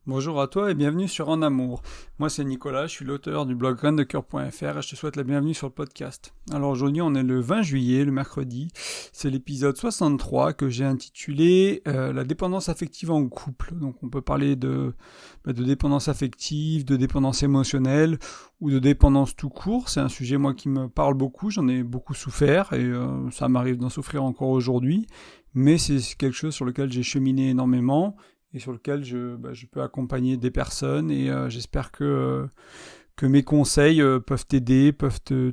Bonjour à toi et bienvenue sur En Amour. Moi c'est Nicolas, je suis l'auteur du blog graindecoeur.fr et je te souhaite la bienvenue sur le podcast. Alors aujourd'hui on est le 20 juillet, le mercredi, c'est l'épisode 63 que j'ai intitulé La dépendance affective en couple. Donc on peut parler de dépendance affective, de dépendance émotionnelle ou de dépendance tout court. C'est un sujet moi qui me parle beaucoup, j'en ai beaucoup souffert et ça m'arrive d'en souffrir encore aujourd'hui. Mais c'est quelque chose sur lequel j'ai cheminé énormément et sur lequel je peux accompagner des personnes et j'espère que mes conseils peuvent t'aider,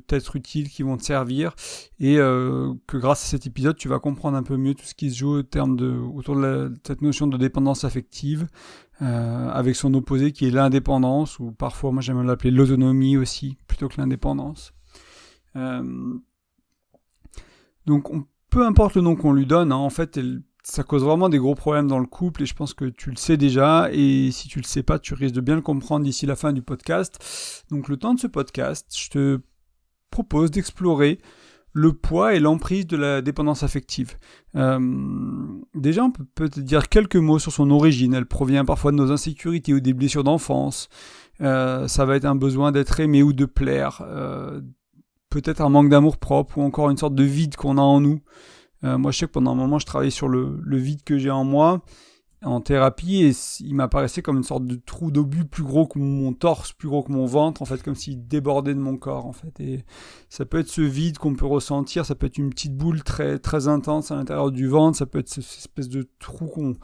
t'être utiles, qui vont te servir et que grâce à cet épisode, tu vas comprendre un peu mieux tout ce qui se joue autour de cette notion de dépendance affective avec son opposé qui est l'indépendance ou parfois moi j'aime l'appeler l'autonomie aussi plutôt que l'indépendance. Donc peu importe le nom qu'on lui donne, hein, en fait ça cause vraiment des gros problèmes dans le couple et je pense que tu le sais déjà et si tu le sais pas, tu risques de bien le comprendre d'ici la fin du podcast. Donc le temps de ce podcast, je te propose d'explorer le poids et l'emprise de la dépendance affective. Déjà, on peut peut-être dire quelques mots sur son origine. Elle provient parfois de nos insécurités ou des blessures d'enfance. Ça va être un besoin d'être aimé ou de plaire. Peut-être un manque d'amour propre ou encore une sorte de vide qu'on a en nous. Moi, je sais que pendant un moment, je travaillais sur le vide que j'ai en moi, en thérapie, et il m'apparaissait comme une sorte de trou d'obus plus gros que mon torse, plus gros que mon ventre, en fait, comme s'il débordait de mon corps, en fait. Et ça peut être ce vide qu'on peut ressentir, ça peut être une petite boule très, très intense à l'intérieur du ventre, ça peut être cette espèce de trou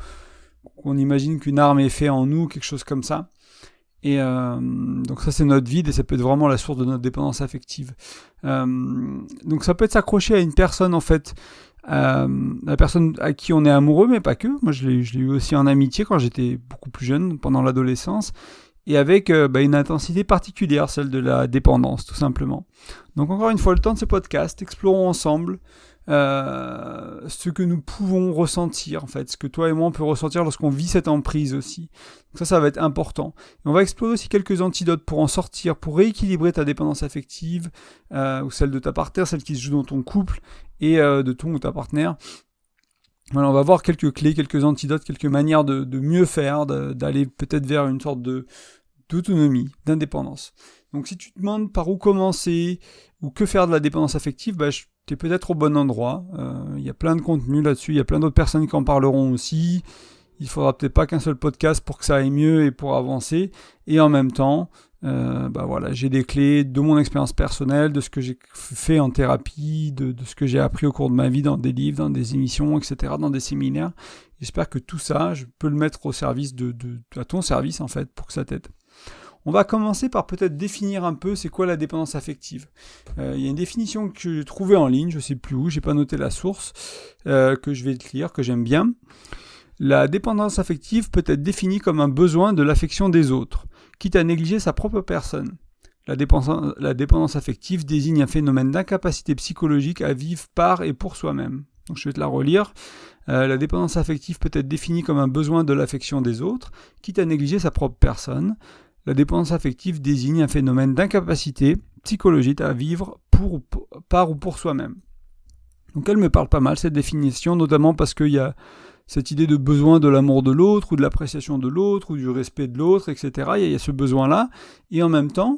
qu'on imagine qu'une arme est fait en nous, quelque chose comme ça. Et donc ça c'est notre vide et ça peut être vraiment la source de notre dépendance affective. Donc ça peut être s'accrocher à une personne en fait, la personne à qui on est amoureux, mais pas que. Moi je l'ai eu aussi en amitié quand j'étais beaucoup plus jeune, pendant l'adolescence, et avec une intensité particulière, celle de la dépendance tout simplement. Donc encore une fois, le temps de ce podcast, explorons ensemble ce que nous pouvons ressentir en fait, ce que toi et moi on peut ressentir lorsqu'on vit cette emprise aussi. Donc ça va être important. Et on va explorer aussi quelques antidotes pour en sortir, pour rééquilibrer ta dépendance affective ou celle de ta partenaire, celle qui se joue dans ton couple et de ton ou ta partenaire. Voilà, on va voir quelques clés, quelques antidotes, quelques manières de mieux faire, d'aller peut-être vers une sorte d'autonomie, d'indépendance. Donc si tu te demandes par où commencer ou que faire de la dépendance affective, tu es peut-être au bon endroit. Il y a plein de contenu là-dessus, il y a plein d'autres personnes qui en parleront aussi. Il faudra peut-être pas qu'un seul podcast pour que ça aille mieux et pour avancer. Et en même temps, j'ai des clés de mon expérience personnelle, de ce que j'ai fait en thérapie, de ce que j'ai appris au cours de ma vie dans des livres, dans des émissions, etc., dans des séminaires. J'espère que tout ça, je peux le mettre au service à ton service en fait, pour que ça t'aide. On va commencer par peut-être définir un peu c'est quoi la dépendance affective. Il y a une définition que j'ai trouvée en ligne, je ne sais plus où, j'ai pas noté la source, que je vais te lire, que j'aime bien. La dépendance affective peut être définie comme un besoin de l'affection des autres, quitte à négliger sa propre personne. La dépendance affective désigne un phénomène d'incapacité psychologique à vivre par et pour soi-même. Donc je vais te la relire. La dépendance affective peut être définie comme un besoin de l'affection des autres, quitte à négliger sa propre personne. La dépendance affective désigne un phénomène d'incapacité psychologique à vivre par ou pour soi-même. Donc elle me parle pas mal cette définition, notamment parce qu'il y a cette idée de besoin de l'amour de l'autre, ou de l'appréciation de l'autre, ou du respect de l'autre, etc. Il y a ce besoin-là, et en même temps,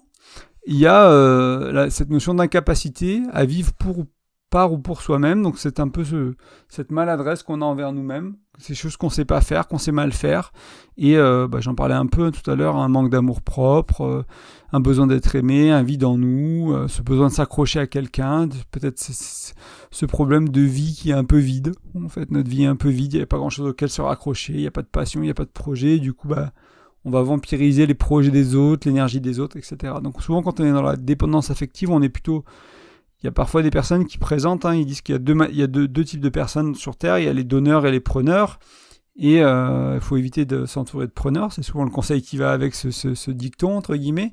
il y a cette notion d'incapacité à vivre par ou pour soi-même, donc c'est un peu cette maladresse qu'on a envers nous-mêmes, ces choses qu'on sait pas faire, qu'on sait mal faire, et j'en parlais un peu tout à l'heure, un manque d'amour propre, un besoin d'être aimé, un vide en nous, ce besoin de s'accrocher à quelqu'un, peut-être ce problème de vie qui est un peu vide, en fait notre vie est un peu vide, il n'y a pas grand-chose auquel se raccrocher, il n'y a pas de passion, il n'y a pas de projet, du coup on va vampiriser les projets des autres, l'énergie des autres, etc. Donc souvent quand on est dans la dépendance affective, on est plutôt... Il y a parfois des personnes qui présentent, ils disent qu'il y a deux types de personnes sur Terre, il y a les donneurs et les preneurs, et il faut éviter de s'entourer de preneurs, c'est souvent le conseil qui va avec ce dicton, entre guillemets,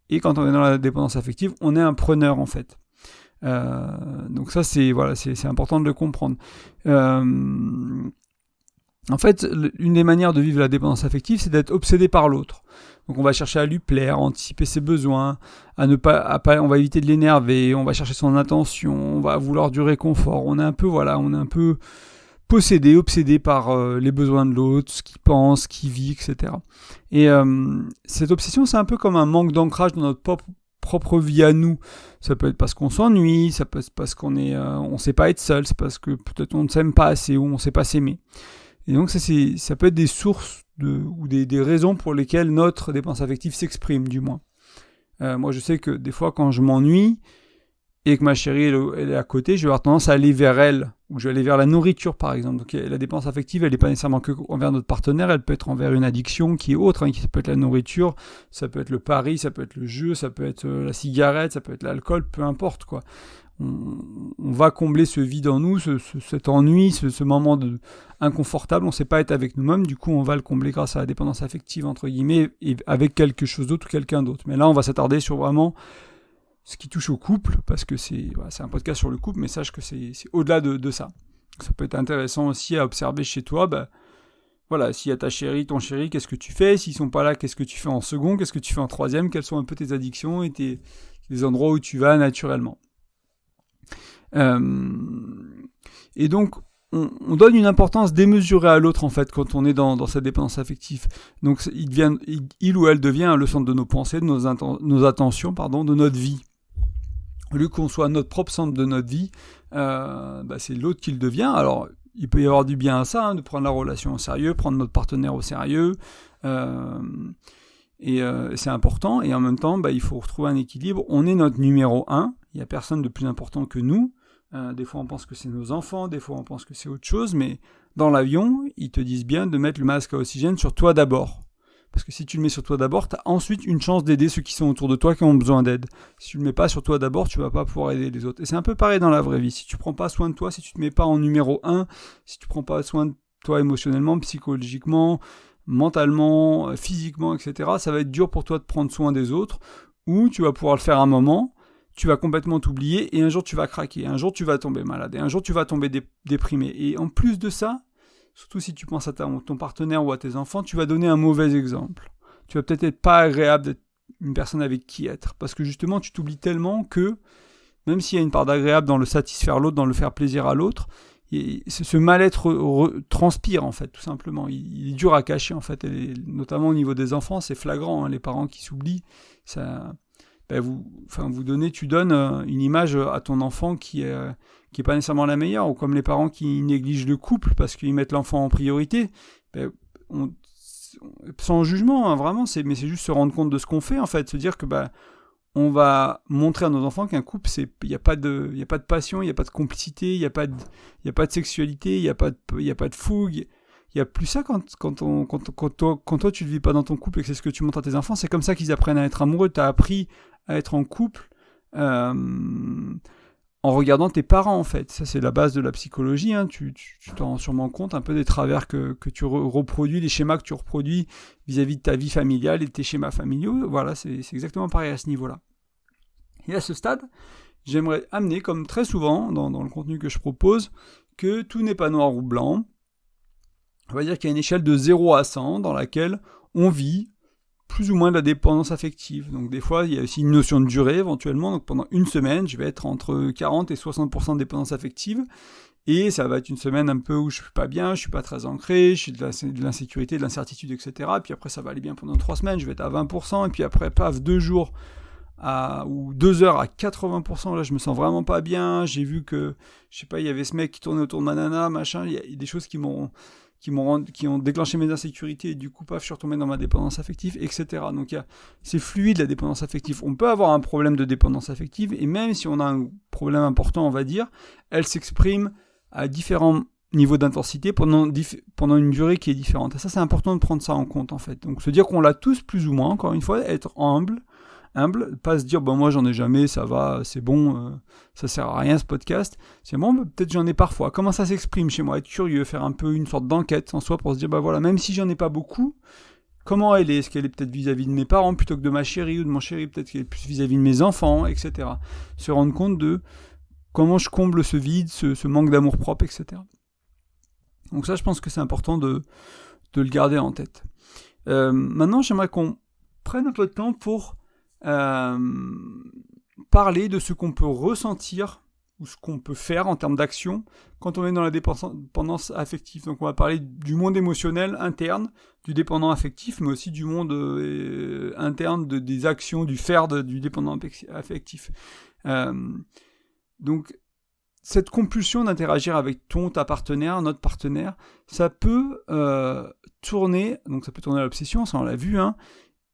et quand on est dans la dépendance affective, on est un preneur en fait. Donc ça c'est important de le comprendre. En fait, une des manières de vivre la dépendance affective, c'est d'être obsédé par l'autre. Donc on va chercher à lui plaire, à anticiper ses besoins, on va éviter de l'énerver, on va chercher son attention, on va vouloir du réconfort. On est un peu possédé, obsédé par les besoins de l'autre, ce qu'il pense, ce qu'il vit, etc. Et cette obsession, c'est un peu comme un manque d'ancrage dans notre propre vie à nous. Ça peut être parce qu'on s'ennuie, ça peut être parce qu'on on sait pas être seul, c'est parce que peut-être on ne s'aime pas assez ou on sait pas s'aimer. Et donc ça peut être des sources ou des raisons pour lesquelles notre dépendance affective s'exprime, du moins. Moi, je sais que des fois, quand je m'ennuie et que ma chérie elle est à côté, je vais avoir tendance à aller vers elle, ou je vais aller vers la nourriture, par exemple. Donc la dépendance affective, elle n'est pas nécessairement que envers notre partenaire, elle peut être envers une addiction qui est autre, ça peut être la nourriture, ça peut être le pari, ça peut être le jeu, ça peut être la cigarette, ça peut être l'alcool, peu importe, quoi. On va combler ce vide en nous, cet ennui, ce moment inconfortable, on ne sait pas être avec nous-mêmes, du coup on va le combler grâce à la dépendance affective, entre guillemets, et avec quelque chose d'autre ou quelqu'un d'autre. Mais là on va s'attarder sur vraiment ce qui touche au couple, parce que c'est un podcast sur le couple, mais sache que c'est au-delà de ça. Ça peut être intéressant aussi à observer chez toi, s'il y a ta chérie, ton chéri, qu'est-ce que tu fais? S'ils sont pas là, qu'est-ce que tu fais en second? Qu'est-ce que tu fais en troisième? Quelles sont un peu tes addictions et les endroits où tu vas naturellement? Et donc, on donne une importance démesurée à l'autre, en fait, quand on est dans cette dépendance affective. Donc, il ou elle devient le centre de nos pensées, de nos attentions, de notre vie. Au lieu qu'on soit notre propre centre de notre vie, c'est l'autre qui le devient. Alors, il peut y avoir du bien à ça, de prendre la relation au sérieux, prendre notre partenaire au sérieux, et c'est important. Et en même temps, il faut retrouver un équilibre. On est notre numéro 1. Il n'y a personne de plus important que nous. Des fois, on pense que c'est nos enfants, des fois, on pense que c'est autre chose. Mais dans l'avion, ils te disent bien de mettre le masque à oxygène sur toi d'abord. Parce que si tu le mets sur toi d'abord, tu as ensuite une chance d'aider ceux qui sont autour de toi qui ont besoin d'aide. Si tu le mets pas sur toi d'abord, tu vas pas pouvoir aider les autres. Et c'est un peu pareil dans la vraie vie. Si tu prends pas soin de toi, si tu te mets pas en numéro 1, si tu prends pas soin de toi émotionnellement, psychologiquement, mentalement, physiquement, etc., ça va être dur pour toi de prendre soin des autres, ou tu vas pouvoir le faire un moment, tu vas complètement t'oublier, et un jour tu vas craquer, un jour tu vas tomber malade, et un jour tu vas tomber déprimé. Et en plus de ça, surtout si tu penses à ton partenaire ou à tes enfants, tu vas donner un mauvais exemple. Tu vas peut-être être pas agréable d'être une personne avec qui être, parce que justement tu t'oublies tellement que, même s'il y a une part d'agréable dans le satisfaire l'autre, dans le faire plaisir à l'autre, ce mal-être transpire en fait, tout simplement. Il est dur à cacher en fait, et notamment au niveau des enfants, c'est flagrant, les parents qui s'oublient, ça... tu donnes une image à ton enfant qui est pas nécessairement la meilleure, ou comme les parents qui négligent le couple parce qu'ils mettent l'enfant en priorité. Sans jugement, vraiment, mais c'est juste se rendre compte de ce qu'on fait, en fait, se dire que on va montrer à nos enfants qu'un couple, il n'y a pas de passion, il n'y a pas de complicité, il n'y a pas de sexualité, il n'y a pas de fougue. Il n'y a plus ça quand toi tu ne le vis pas dans ton couple et que c'est ce que tu montres à tes enfants. C'est comme ça qu'ils apprennent à être amoureux. Tu as appris à être en couple en regardant tes parents, en fait. Ça, c'est la base de la psychologie. Tu t'en rends sûrement compte un peu des travers que tu reproduis, les schémas que tu reproduis vis-à-vis de ta vie familiale et de tes schémas familiaux. Voilà, c'est exactement pareil à ce niveau-là. Et à ce stade, j'aimerais amener, comme très souvent dans le contenu que je propose, que tout n'est pas noir ou blanc. On va dire qu'il y a une échelle de 0 à 100 dans laquelle on vit plus ou moins de la dépendance affective. Donc des fois, il y a aussi une notion de durée éventuellement. Donc pendant une semaine, je vais être entre 40 et 60% de dépendance affective. Et ça va être une semaine un peu où je ne suis pas bien, je ne suis pas très ancré, je suis de l'insécurité, de l'incertitude, etc. Puis après, ça va aller bien pendant 3 semaines, je vais être à 20%. Et puis après, paf, 2 jours ou 2 heures à 80%, là je me sens vraiment pas bien. J'ai vu que, je sais pas, il y avait ce mec qui tournait autour de ma nana, machin. Il y a des choses qui ont déclenché mes insécurités, et du coup, paf, je suis retombé dans ma dépendance affective, etc. Donc, c'est fluide, la dépendance affective. On peut avoir un problème de dépendance affective, et même si on a un problème important, on va dire, elle s'exprime à différents niveaux d'intensité pendant une durée qui est différente. Et ça, c'est important de prendre ça en compte, en fait. Donc, se dire qu'on l'a tous plus ou moins, encore une fois, être humble, pas se dire moi j'en ai jamais, ça va, c'est bon, ça sert à rien ce podcast. C'est bon, peut-être j'en ai parfois. Comment ça s'exprime chez moi? Être curieux, faire un peu une sorte d'enquête en soi pour se dire voilà, même si j'en ai pas beaucoup, comment elle est? Est-ce qu'elle est peut-être vis-à-vis de mes parents plutôt que de ma chérie ou de mon chéri? Peut-être qu'elle est plus vis-à-vis de mes enfants, etc. Se rendre compte de comment je comble ce vide, ce manque d'amour propre, etc. Donc ça, je pense que c'est important de le garder en tête. Maintenant, j'aimerais qu'on prenne un peu de temps pour parler de ce qu'on peut ressentir ou ce qu'on peut faire en termes d'action quand on est dans la dépendance affective. Donc on va parler du monde émotionnel interne, du dépendant affectif, mais aussi du monde interne des actions, du faire du dépendant affectif. Donc cette compulsion d'interagir avec ta partenaire, notre partenaire, ça peut tourner à l'obsession, ça on l'a vu, hein,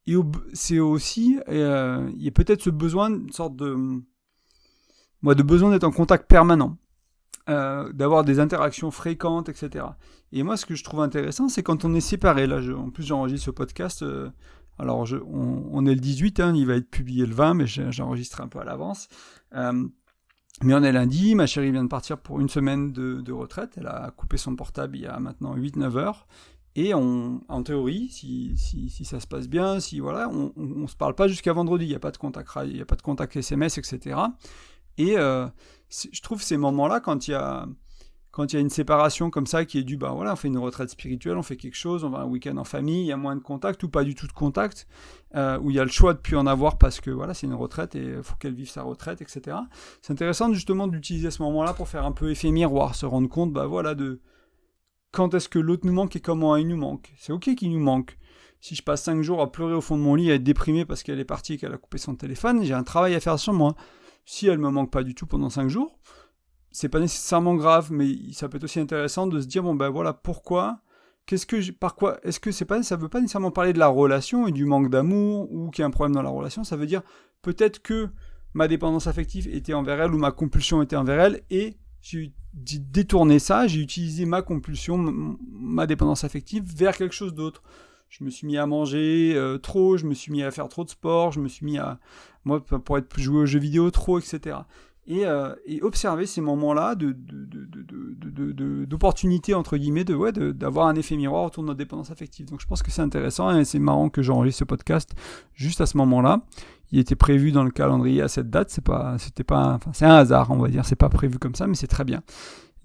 et c'est aussi, il y a peut-être ce besoin, une sorte de besoin d'être en contact permanent, d'avoir des interactions fréquentes, etc. Et moi, ce que je trouve intéressant, c'est quand on est séparés. Là, en plus, j'enregistre ce podcast. Alors, on est le 18, hein, il va être publié le 20, mais j'enregistre un peu à l'avance. Mais on est lundi, ma chérie vient de partir pour une semaine de retraite. Elle a coupé son portable il y a maintenant 8-9 heures. Et en théorie, si ça se passe bien, on se parle pas jusqu'à vendredi. Il n'y a pas de contact SMS, etc. Et je trouve ces moments-là, quand il y a une séparation comme ça qui est due, on fait une retraite spirituelle, on fait quelque chose, on va un week-end en famille, il y a moins de contact ou pas du tout de contact, où il y a le choix de plus en avoir parce que c'est une retraite et il faut qu'elle vive sa retraite, etc. C'est intéressant justement d'utiliser ce moment-là pour faire un peu effet miroir, se rendre compte de quand est-ce que l'autre nous manque et comment il nous manque. C'est ok qu'il nous manque. Si je passe 5 jours à pleurer au fond de mon lit, à être déprimé parce qu'elle est partie et qu'elle a coupé son téléphone, j'ai un travail à faire sur moi. Si elle me manque pas du tout pendant 5 jours, c'est pas nécessairement grave, mais ça peut être aussi intéressant de se dire pourquoi, est-ce que ça veut pas nécessairement parler de la relation et du manque d'amour ou qu'il y a un problème dans la relation, ça veut dire peut-être que ma dépendance affective était envers elle ou ma compulsion était envers elle et j'ai détourné ça, j'ai utilisé ma compulsion, ma dépendance affective vers quelque chose d'autre. Je me suis mis à manger trop, je me suis mis à faire trop de sport, je me suis mis à jouer aux jeux vidéo trop, etc. Et observer ces moments-là d'opportunité, entre guillemets, d'avoir un effet miroir autour de notre dépendance affective. Donc je pense que c'est intéressant et c'est marrant que j'enregistre ce podcast juste à ce moment-là. Il était prévu dans le calendrier à cette date, c'est un hasard, on va dire, c'est pas prévu comme ça, mais c'est très bien.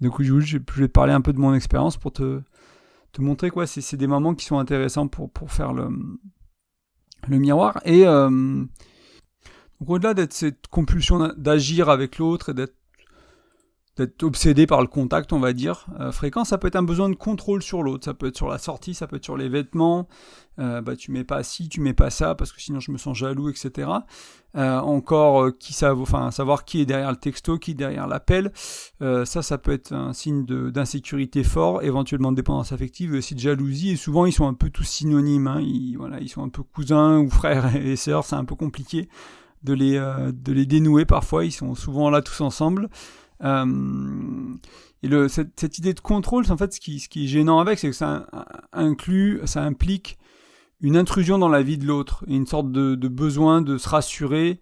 Donc je vais te parler un peu de mon expérience pour te montrer quoi, c'est des moments qui sont intéressants pour faire le miroir. Et donc au-delà d'être cette compulsion d'agir avec l'autre et d'être obsédé par le contact, on va dire, fréquent, ça peut être un besoin de contrôle sur l'autre, ça peut être sur la sortie, ça peut être sur les vêtements, tu mets pas ci, tu mets pas ça, parce que sinon je me sens jaloux, etc. Savoir qui est derrière le texto, qui est derrière l'appel, ça peut être un signe d'insécurité fort, éventuellement de dépendance affective, et aussi de jalousie, et souvent ils sont un peu tous synonymes, hein, ils sont un peu cousins ou frères et sœurs, c'est un peu compliqué de les dénouer parfois, ils sont souvent là tous ensemble. Et cette idée de contrôle, en fait, ce qui est gênant avec, c'est que ça implique une intrusion dans la vie de l'autre et une sorte de besoin de se rassurer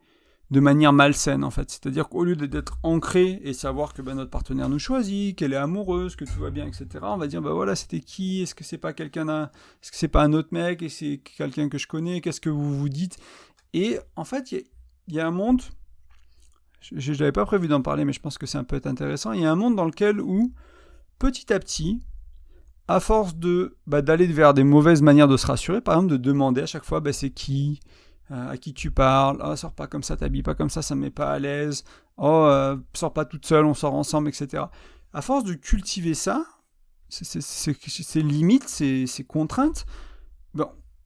de manière malsaine, en fait. C'est-à-dire qu'au lieu d'être ancré et savoir que notre partenaire nous choisit, qu'elle est amoureuse, que tout va bien, etc., on va dire c'était qui, est-ce que c'est pas est-ce que c'est pas un autre mec, et c'est quelqu'un que je connais, qu'est-ce que vous vous dites. Et en fait, il y a un monde. Je n'avais pas prévu d'en parler, mais je pense que ça peut être intéressant. Il y a un monde dans lequel où, petit à petit, à force d'aller vers des mauvaises manières de se rassurer, par exemple de demander à chaque fois c'est qui, à qui tu parles, sors pas comme ça, t'habilles pas comme ça me met pas à l'aise, sors pas toute seule, on sort ensemble, etc. À force de cultiver ça, ces limites, ces contraintes,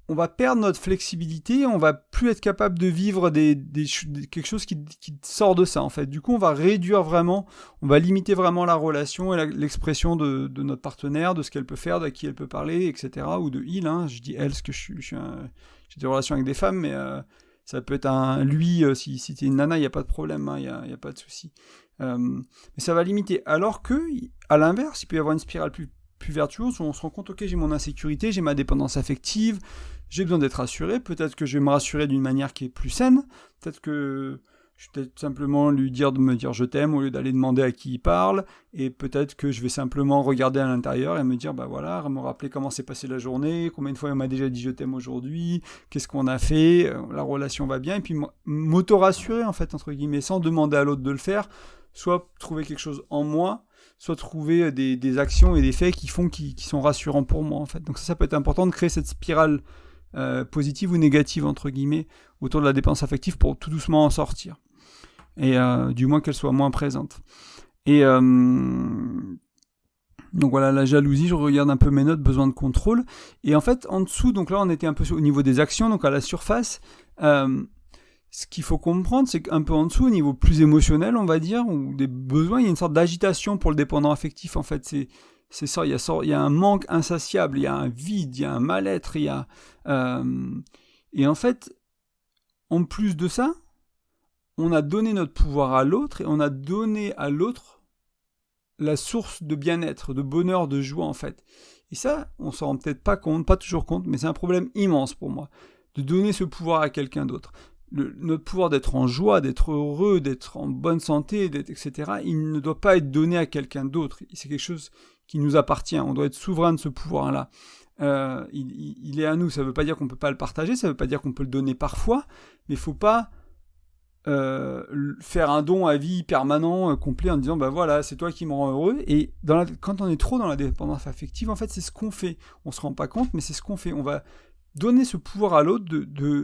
on va perdre notre flexibilité, on va plus être capable de vivre quelque chose qui sort de ça, en fait. Du coup, on va réduire vraiment, on va limiter vraiment la relation et l'expression de notre partenaire, de ce qu'elle peut faire, de qui elle peut parler, etc. Ou de il, hein. Je dis elle, parce que j'ai des relations avec des femmes, mais ça peut être un lui, si t'es une nana, il n'y a pas de problème, il n'y a pas de souci. Mais ça va limiter. Alors que, à l'inverse, il peut y avoir une spirale plus vertueuse où on se rend compte, ok, j'ai mon insécurité, j'ai ma dépendance affective, j'ai besoin d'être rassuré, peut-être que je vais me rassurer d'une manière qui est plus saine, peut-être que je vais peut-être simplement lui dire de me dire je t'aime au lieu d'aller demander à qui il parle, et peut-être que je vais simplement regarder à l'intérieur et me dire me rappeler comment s'est passée la journée, combien de fois elle m'a déjà dit je t'aime aujourd'hui, qu'est-ce qu'on a fait, la relation va bien, et puis m'auto-rassurer en fait, entre guillemets, sans demander à l'autre de le faire, soit trouver quelque chose en moi, soit trouver des actions et des faits qui sont rassurants pour moi en fait. Donc ça peut être important de créer cette spirale positive ou négative entre guillemets autour de la dépendance affective pour tout doucement en sortir. et du moins qu'elle soit moins présente. Et donc voilà, la jalousie, je regarde un peu mes notes, besoin de contrôle. Et en fait, en dessous, donc là, on était un peu au niveau des actions, donc à la surface. Ce qu'il faut comprendre, c'est qu'un peu en dessous, au niveau plus émotionnel, on va dire, ou des besoins, il y a une sorte d'agitation pour le dépendant affectif. En fait, c'est ça, il y a un manque insatiable, il y a un vide, il y a un mal-être, et en fait, en plus de ça, on a donné notre pouvoir à l'autre, et on a donné à l'autre la source de bien-être, de bonheur, de joie en fait. Et ça, on s'en rend peut-être pas compte, pas toujours compte, mais c'est un problème immense pour moi, de donner ce pouvoir à quelqu'un d'autre. Notre pouvoir d'être en joie, d'être heureux, d'être en bonne santé, etc., il ne doit pas être donné à quelqu'un d'autre. C'est quelque chose qui nous appartient, on doit être souverain de ce pouvoir-là. Il est à nous, ça ne veut pas dire qu'on ne peut pas le partager, ça ne veut pas dire qu'on peut le donner parfois, mais il ne faut pas faire un don à vie permanent, complet, en disant bah voilà, c'est toi qui me rends heureux. Et quand on est trop dans la dépendance affective, en fait, c'est ce qu'on fait. On se rend pas compte, mais c'est ce qu'on fait. On va donner ce pouvoir à l'autre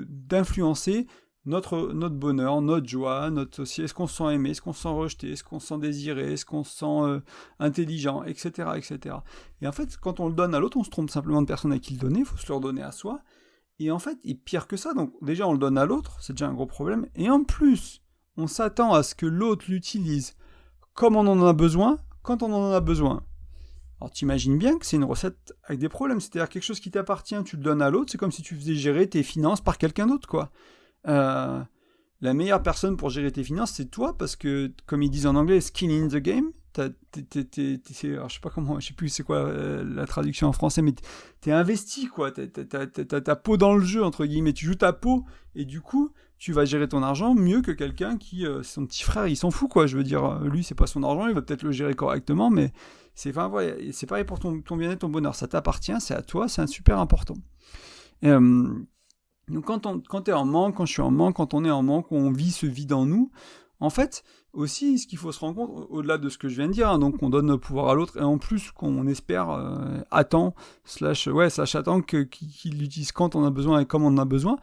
d'influencer notre bonheur, notre joie, est-ce qu'on se sent aimé, est-ce qu'on se sent rejeté, est-ce qu'on se sent désiré, est-ce qu'on se sent intelligent, etc., etc. Et en fait, quand on le donne à l'autre, on se trompe simplement de personne à qui le donner, il faut se le redonner à soi. Et en fait, et pire que ça, donc déjà on le donne à l'autre, c'est déjà un gros problème, et en plus, on s'attend à ce que l'autre l'utilise comme on en a besoin, quand on en a besoin. Alors t'imagines bien que c'est une recette avec des problèmes, c'est-à-dire quelque chose qui t'appartient, tu le donnes à l'autre, c'est comme si tu faisais gérer tes finances par quelqu'un d'autre, quoi. La meilleure personne pour gérer tes finances, c'est toi, parce que, comme ils disent en anglais, skin in the game. Alors je sais pas comment, je sais plus c'est quoi la traduction en français, mais t'es investi, quoi. T'as ta peau dans le jeu, entre guillemets. Tu joues ta peau, et du coup, tu vas gérer ton argent mieux que quelqu'un qui, son petit frère, il s'en fout, quoi. Je veux dire, lui, c'est pas son argent, il va peut-être le gérer correctement, mais c'est pareil pour ton bien-être, ton bonheur. Ça t'appartient, c'est à toi, c'est super important. Donc quand t'es en manque, quand je suis en manque, quand on est en manque, on vit ce vide en nous, en fait, aussi, ce qu'il faut se rendre compte, au-delà de ce que je viens de dire, hein, donc on donne le pouvoir à l'autre, et en plus qu'on espère, attend, attend qu'il l'utilise quand on a besoin et comme on en a besoin.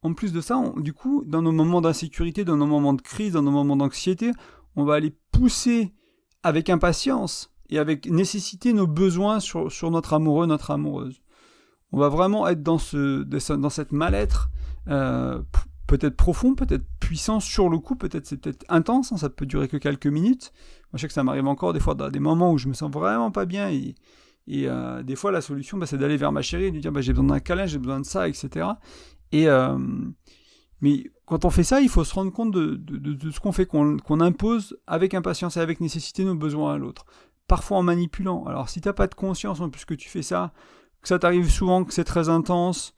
En plus de ça, du coup, dans nos moments d'insécurité, dans nos moments de crise, dans nos moments d'anxiété, on va aller pousser avec impatience et avec nécessité nos besoins sur notre amoureux, notre amoureuse. On va vraiment être dans cette mal-être, peut-être profond, peut-être puissant sur le coup, c'est peut-être intense, hein, ça peut durer que quelques minutes. Moi, je sais que ça m'arrive encore des fois dans des moments où je me sens vraiment pas bien, et des fois la solution, c'est d'aller vers ma chérie et de lui dire j'ai besoin d'un câlin, j'ai besoin de ça, etc. Mais quand on fait ça, il faut se rendre compte de ce qu'on fait, qu'on impose avec impatience et avec nécessité nos besoins à l'autre. Parfois en manipulant. Alors si t'as pas de conscience en plus que tu fais ça, que ça t'arrive souvent, que c'est très intense,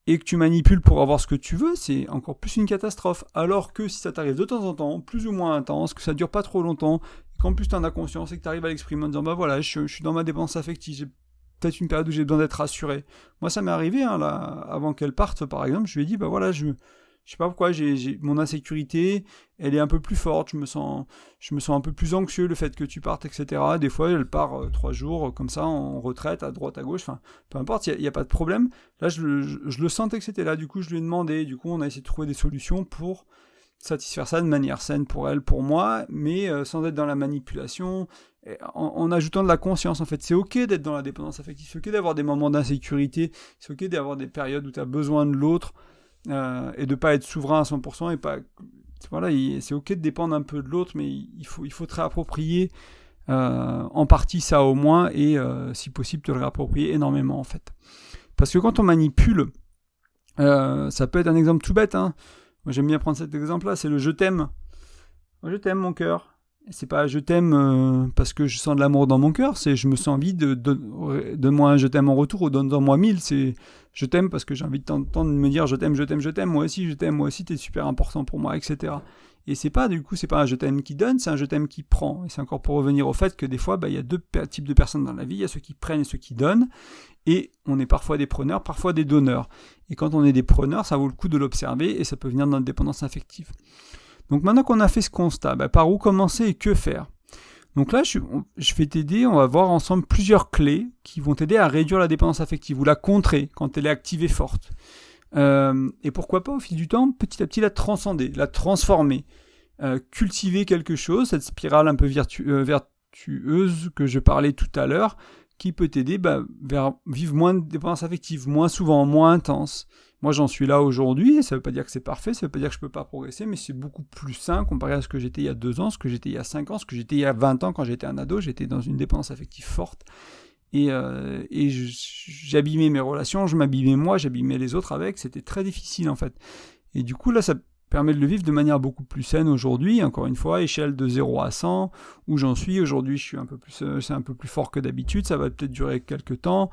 et que tu manipules pour avoir ce que tu veux, c'est encore plus une catastrophe. Alors que si ça t'arrive de temps en temps, plus ou moins intense, que ça dure pas trop longtemps, et qu'en plus t'en as conscience et que t'arrives à l'exprimer en disant bah voilà, je suis dans ma dépendance affective, j'ai peut-être une période où j'ai besoin d'être rassuré. Moi ça m'est arrivé, hein, là, avant qu'elle parte par exemple, je lui ai dit bah voilà, je sais pas pourquoi, j'ai mon insécurité, elle est un peu plus forte, je me sens un peu plus anxieux, le fait que tu partes, etc. Des fois, elle part 3 jours comme ça, en retraite, à droite, à gauche, enfin, peu importe, il n'y a pas de problème. Là, je le sentais que c'était là, du coup, je lui ai demandé, du coup, on a essayé de trouver des solutions pour satisfaire ça de manière saine pour elle, pour moi, mais sans être dans la manipulation, en ajoutant de la conscience, en fait. C'est ok d'être dans la dépendance affective, c'est ok d'avoir des moments d'insécurité, c'est ok d'avoir des périodes où tu as besoin de l'autre, et de pas être souverain à 100%, et pas voilà, c'est ok de dépendre un peu de l'autre, mais il faut te réapproprier en partie ça au moins, et si possible te le réapproprier énormément en fait, parce que quand on manipule, ça peut être un exemple tout bête, hein. Moi j'aime bien prendre cet exemple là, c'est le je t'aime. Moi, je t'aime mon cœur. C'est pas je t'aime parce que je sens de l'amour dans mon cœur, c'est je me sens envie de moi un je t'aime en retour, ou donne-moi 1000, c'est je t'aime parce que j'ai envie de t'entendre me dire je t'aime, moi aussi t'es super important pour moi, etc. Et c'est pas un je t'aime qui donne, c'est un je t'aime qui prend. Et c'est encore pour revenir au fait que des fois, il y a deux types de personnes dans la vie, il y a ceux qui prennent et ceux qui donnent, et on est parfois des preneurs, parfois des donneurs. Et quand on est des preneurs, ça vaut le coup de l'observer, et ça peut venir de notre dépendance affective. Donc maintenant qu'on a fait ce constat, par où commencer et que faire ? Donc là, je vais t'aider, on va voir ensemble plusieurs clés qui vont t'aider à réduire la dépendance affective ou la contrer quand elle est active et forte. Et pourquoi pas, au fil du temps, petit à petit, la transcender, la transformer. cultiver quelque chose, cette spirale un peu vertueuse que je parlais tout à l'heure, qui peut t'aider vers vivre moins de dépendance affective, moins souvent, moins intense. Moi, j'en suis là aujourd'hui, et ça ne veut pas dire que c'est parfait, ça ne veut pas dire que je ne peux pas progresser, mais c'est beaucoup plus sain comparé à ce que j'étais il y a 2 ans, ce que j'étais il y a 5 ans, ce que j'étais il y a 20 ans quand j'étais un ado. J'étais dans une dépendance affective forte, et j'abîmais mes relations, je m'abîmais moi, j'abîmais les autres avec, c'était très difficile en fait. Et du coup, là, ça permet de le vivre de manière beaucoup plus saine aujourd'hui, encore une fois, échelle de 0 à 100, où j'en suis. Aujourd'hui, c'est un peu plus fort que d'habitude, ça va peut-être durer quelques temps,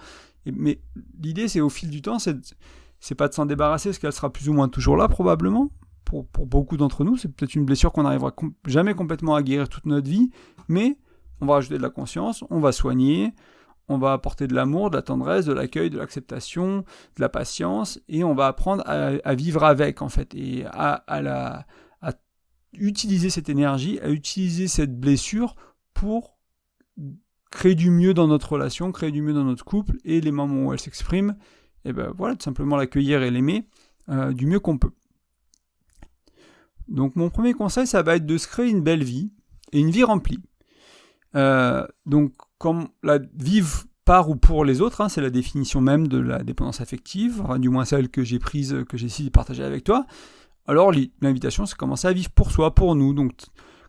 mais l'idée, c'est au fil du temps, c'est pas de s'en débarrasser, parce qu'elle sera plus ou moins toujours là, probablement, pour beaucoup d'entre nous. C'est peut-être une blessure qu'on n'arrivera jamais complètement à guérir toute notre vie, mais on va rajouter de la conscience, on va soigner, on va apporter de l'amour, de la tendresse, de l'accueil, de l'acceptation, de la patience, et on va apprendre à vivre avec, en fait, et à utiliser cette énergie, à utiliser cette blessure pour créer du mieux dans notre relation, créer du mieux dans notre couple, et les moments où elle s'exprime, et voilà, tout simplement l'accueillir et l'aimer du mieux qu'on peut. Donc mon premier conseil, ça va être de se créer une belle vie, et une vie remplie. Donc, comme la vivre par ou pour les autres, c'est la définition même de la dépendance affective, du moins celle que j'ai prise, que j'ai essayé de partager avec toi. Alors, l'invitation, c'est de commencer à vivre pour soi, pour nous, donc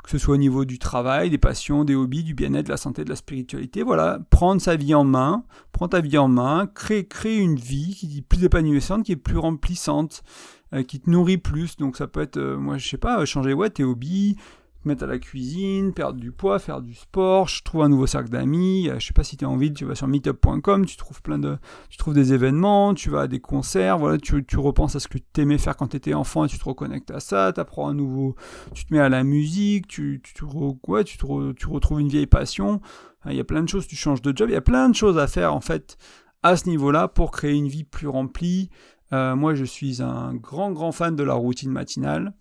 que ce soit au niveau du travail, des passions, des hobbies, du bien-être, de la santé, de la spiritualité. Voilà, prendre sa vie en main, prends ta vie en main, créer une vie qui est plus épanouissante, qui est plus remplissante, qui te nourrit plus. Donc, ça peut être, moi, je sais pas, changer tes hobbies, mettre à la cuisine, perdre du poids, faire du sport, je trouve un nouveau cercle d'amis, je sais pas si tu es en ville, tu vas sur meetup.com, tu trouves des événements, tu vas à des concerts, voilà, tu repenses à ce que tu aimais faire quand tu étais enfant et tu te reconnectes à ça, tu apprends un nouveau, tu te mets à la musique, tu retrouves une vieille passion, il y a plein de choses, tu changes de job, il y a plein de choses à faire en fait à ce niveau-là pour créer une vie plus remplie. Moi je suis un grand fan de la routine matinale,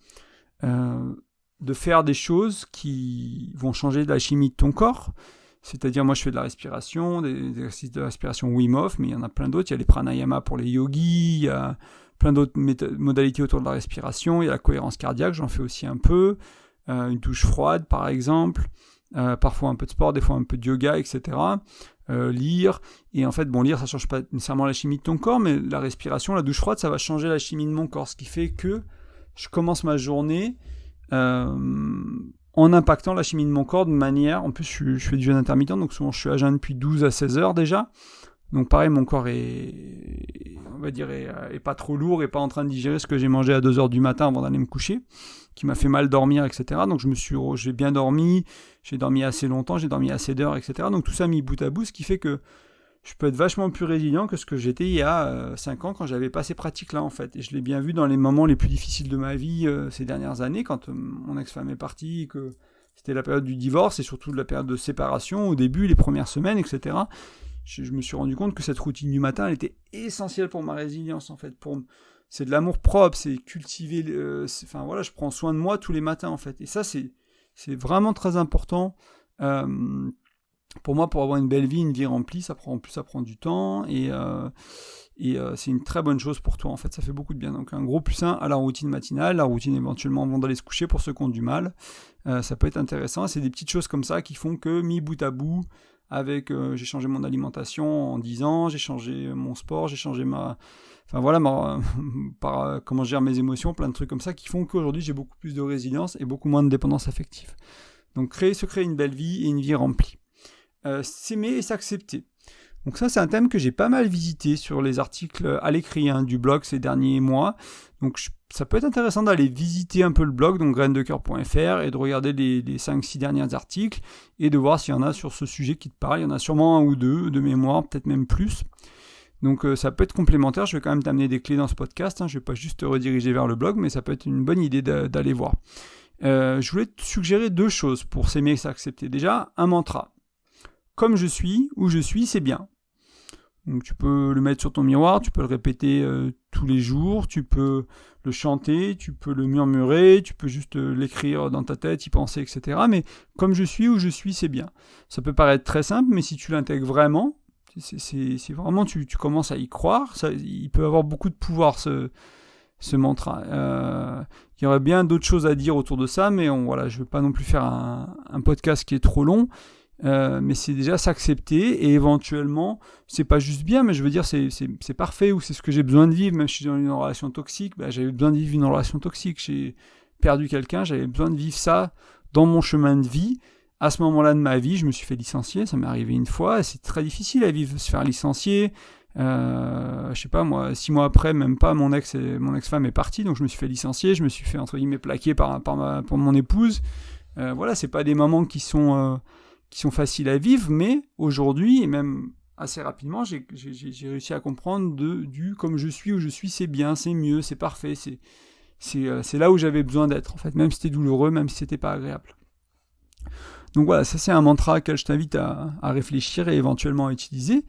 de faire des choses qui vont changer la chimie de ton corps. C'est-à-dire, moi, je fais de la respiration, des exercices de respiration Wim Hof, mais il y en a plein d'autres. Il y a les pranayama pour les yogis, il y a plein d'autres modalités autour de la respiration. Il y a la cohérence cardiaque, j'en fais aussi un peu. Une douche froide, par exemple. Parfois un peu de sport, des fois un peu de yoga, etc. Lire. Et en fait, lire, ça ne change pas nécessairement la chimie de ton corps, mais la respiration, la douche froide, ça va changer la chimie de mon corps. Ce qui fait que je commence ma journée en impactant la chimie de mon corps de manière... En plus, je fais du jeûne intermittent, donc souvent je suis à jeûne depuis 12 à 16 heures déjà. Donc pareil, mon corps est pas trop lourd, et pas en train de digérer ce que j'ai mangé à 2 heures du matin avant d'aller me coucher, qui m'a fait mal dormir, etc. Donc j'ai bien dormi, j'ai dormi assez longtemps, j'ai dormi assez d'heures, etc. Donc tout ça mis bout à bout, ce qui fait que je peux être vachement plus résilient que ce que j'étais il y a 5 ans quand j'avais pas ces pratiques-là, en fait. Et je l'ai bien vu dans les moments les plus difficiles de ma vie ces dernières années, quand mon ex-femme est partie, que c'était la période du divorce et surtout la période de séparation, au début, les premières semaines, etc. Je me suis rendu compte que cette routine du matin, elle était essentielle pour ma résilience, en fait. C'est de l'amour propre, c'est cultiver... je prends soin de moi tous les matins, en fait. Et ça, c'est vraiment très important. Pour moi, pour avoir une belle vie, une vie remplie, ça prend du temps, et c'est une très bonne chose pour toi, en fait, ça fait beaucoup de bien. Donc un gros plus 1 à la routine matinale, la routine éventuellement avant d'aller se coucher pour ceux qui ont du mal, ça peut être intéressant. C'est des petites choses comme ça qui font que, mis bout à bout, avec j'ai changé mon alimentation en 10 ans, j'ai changé mon sport, j'ai changé comment je gère mes émotions, plein de trucs comme ça qui font qu'aujourd'hui j'ai beaucoup plus de résilience et beaucoup moins de dépendance affective. Donc se créer une belle vie et une vie remplie. S'aimer et s'accepter. Donc ça, c'est un thème que j'ai pas mal visité sur les articles à l'écrit du blog ces derniers mois. Donc ça peut être intéressant d'aller visiter un peu le blog, donc graindecoeur.fr, et de regarder les 5-6 derniers articles et de voir s'il y en a sur ce sujet qui te parle. Il y en a sûrement 1 ou 2 de mémoire, peut-être même plus. Donc ça peut être complémentaire. Je vais quand même t'amener des clés dans ce podcast. Je ne vais pas juste te rediriger vers le blog, mais ça peut être une bonne idée d'aller voir. Je voulais te suggérer 2 choses pour s'aimer et s'accepter. Déjà, un mantra. Comme je suis, où je suis, c'est bien. Donc tu peux le mettre sur ton miroir, tu peux le répéter tous les jours, tu peux le chanter, tu peux le murmurer, tu peux juste l'écrire dans ta tête, y penser, etc. Mais comme je suis, où je suis, c'est bien. Ça peut paraître très simple, mais si tu l'intègres vraiment, c'est vraiment, tu commences à y croire, il peut avoir beaucoup de pouvoir ce mantra. Il y aurait bien d'autres choses à dire autour de ça, mais voilà, je ne veux pas non plus faire un podcast qui est trop long. Mais c'est déjà s'accepter et éventuellement, c'est pas juste bien, mais je veux dire, c'est parfait ou c'est ce que j'ai besoin de vivre. Même si je suis dans une relation toxique, j'avais besoin de vivre une relation toxique. J'ai perdu quelqu'un, j'avais besoin de vivre ça dans mon chemin de vie. À ce moment-là de ma vie, je me suis fait licencier, ça m'est arrivé une fois, et c'est très difficile à vivre, se faire licencier. Je sais pas moi, 6 mois après, même pas, mon ex-femme est partie, donc je me suis fait licencier, je me suis fait entre guillemets plaquer par mon épouse. Voilà, c'est pas des moments qui sont faciles à vivre, mais aujourd'hui, et même assez rapidement, j'ai réussi à comprendre comme je suis, où je suis, c'est bien, c'est mieux, c'est parfait, c'est là où j'avais besoin d'être, en fait, même si c'était douloureux, même si c'était pas agréable. Donc voilà, ça c'est un mantra auquel je t'invite à réfléchir et éventuellement à utiliser.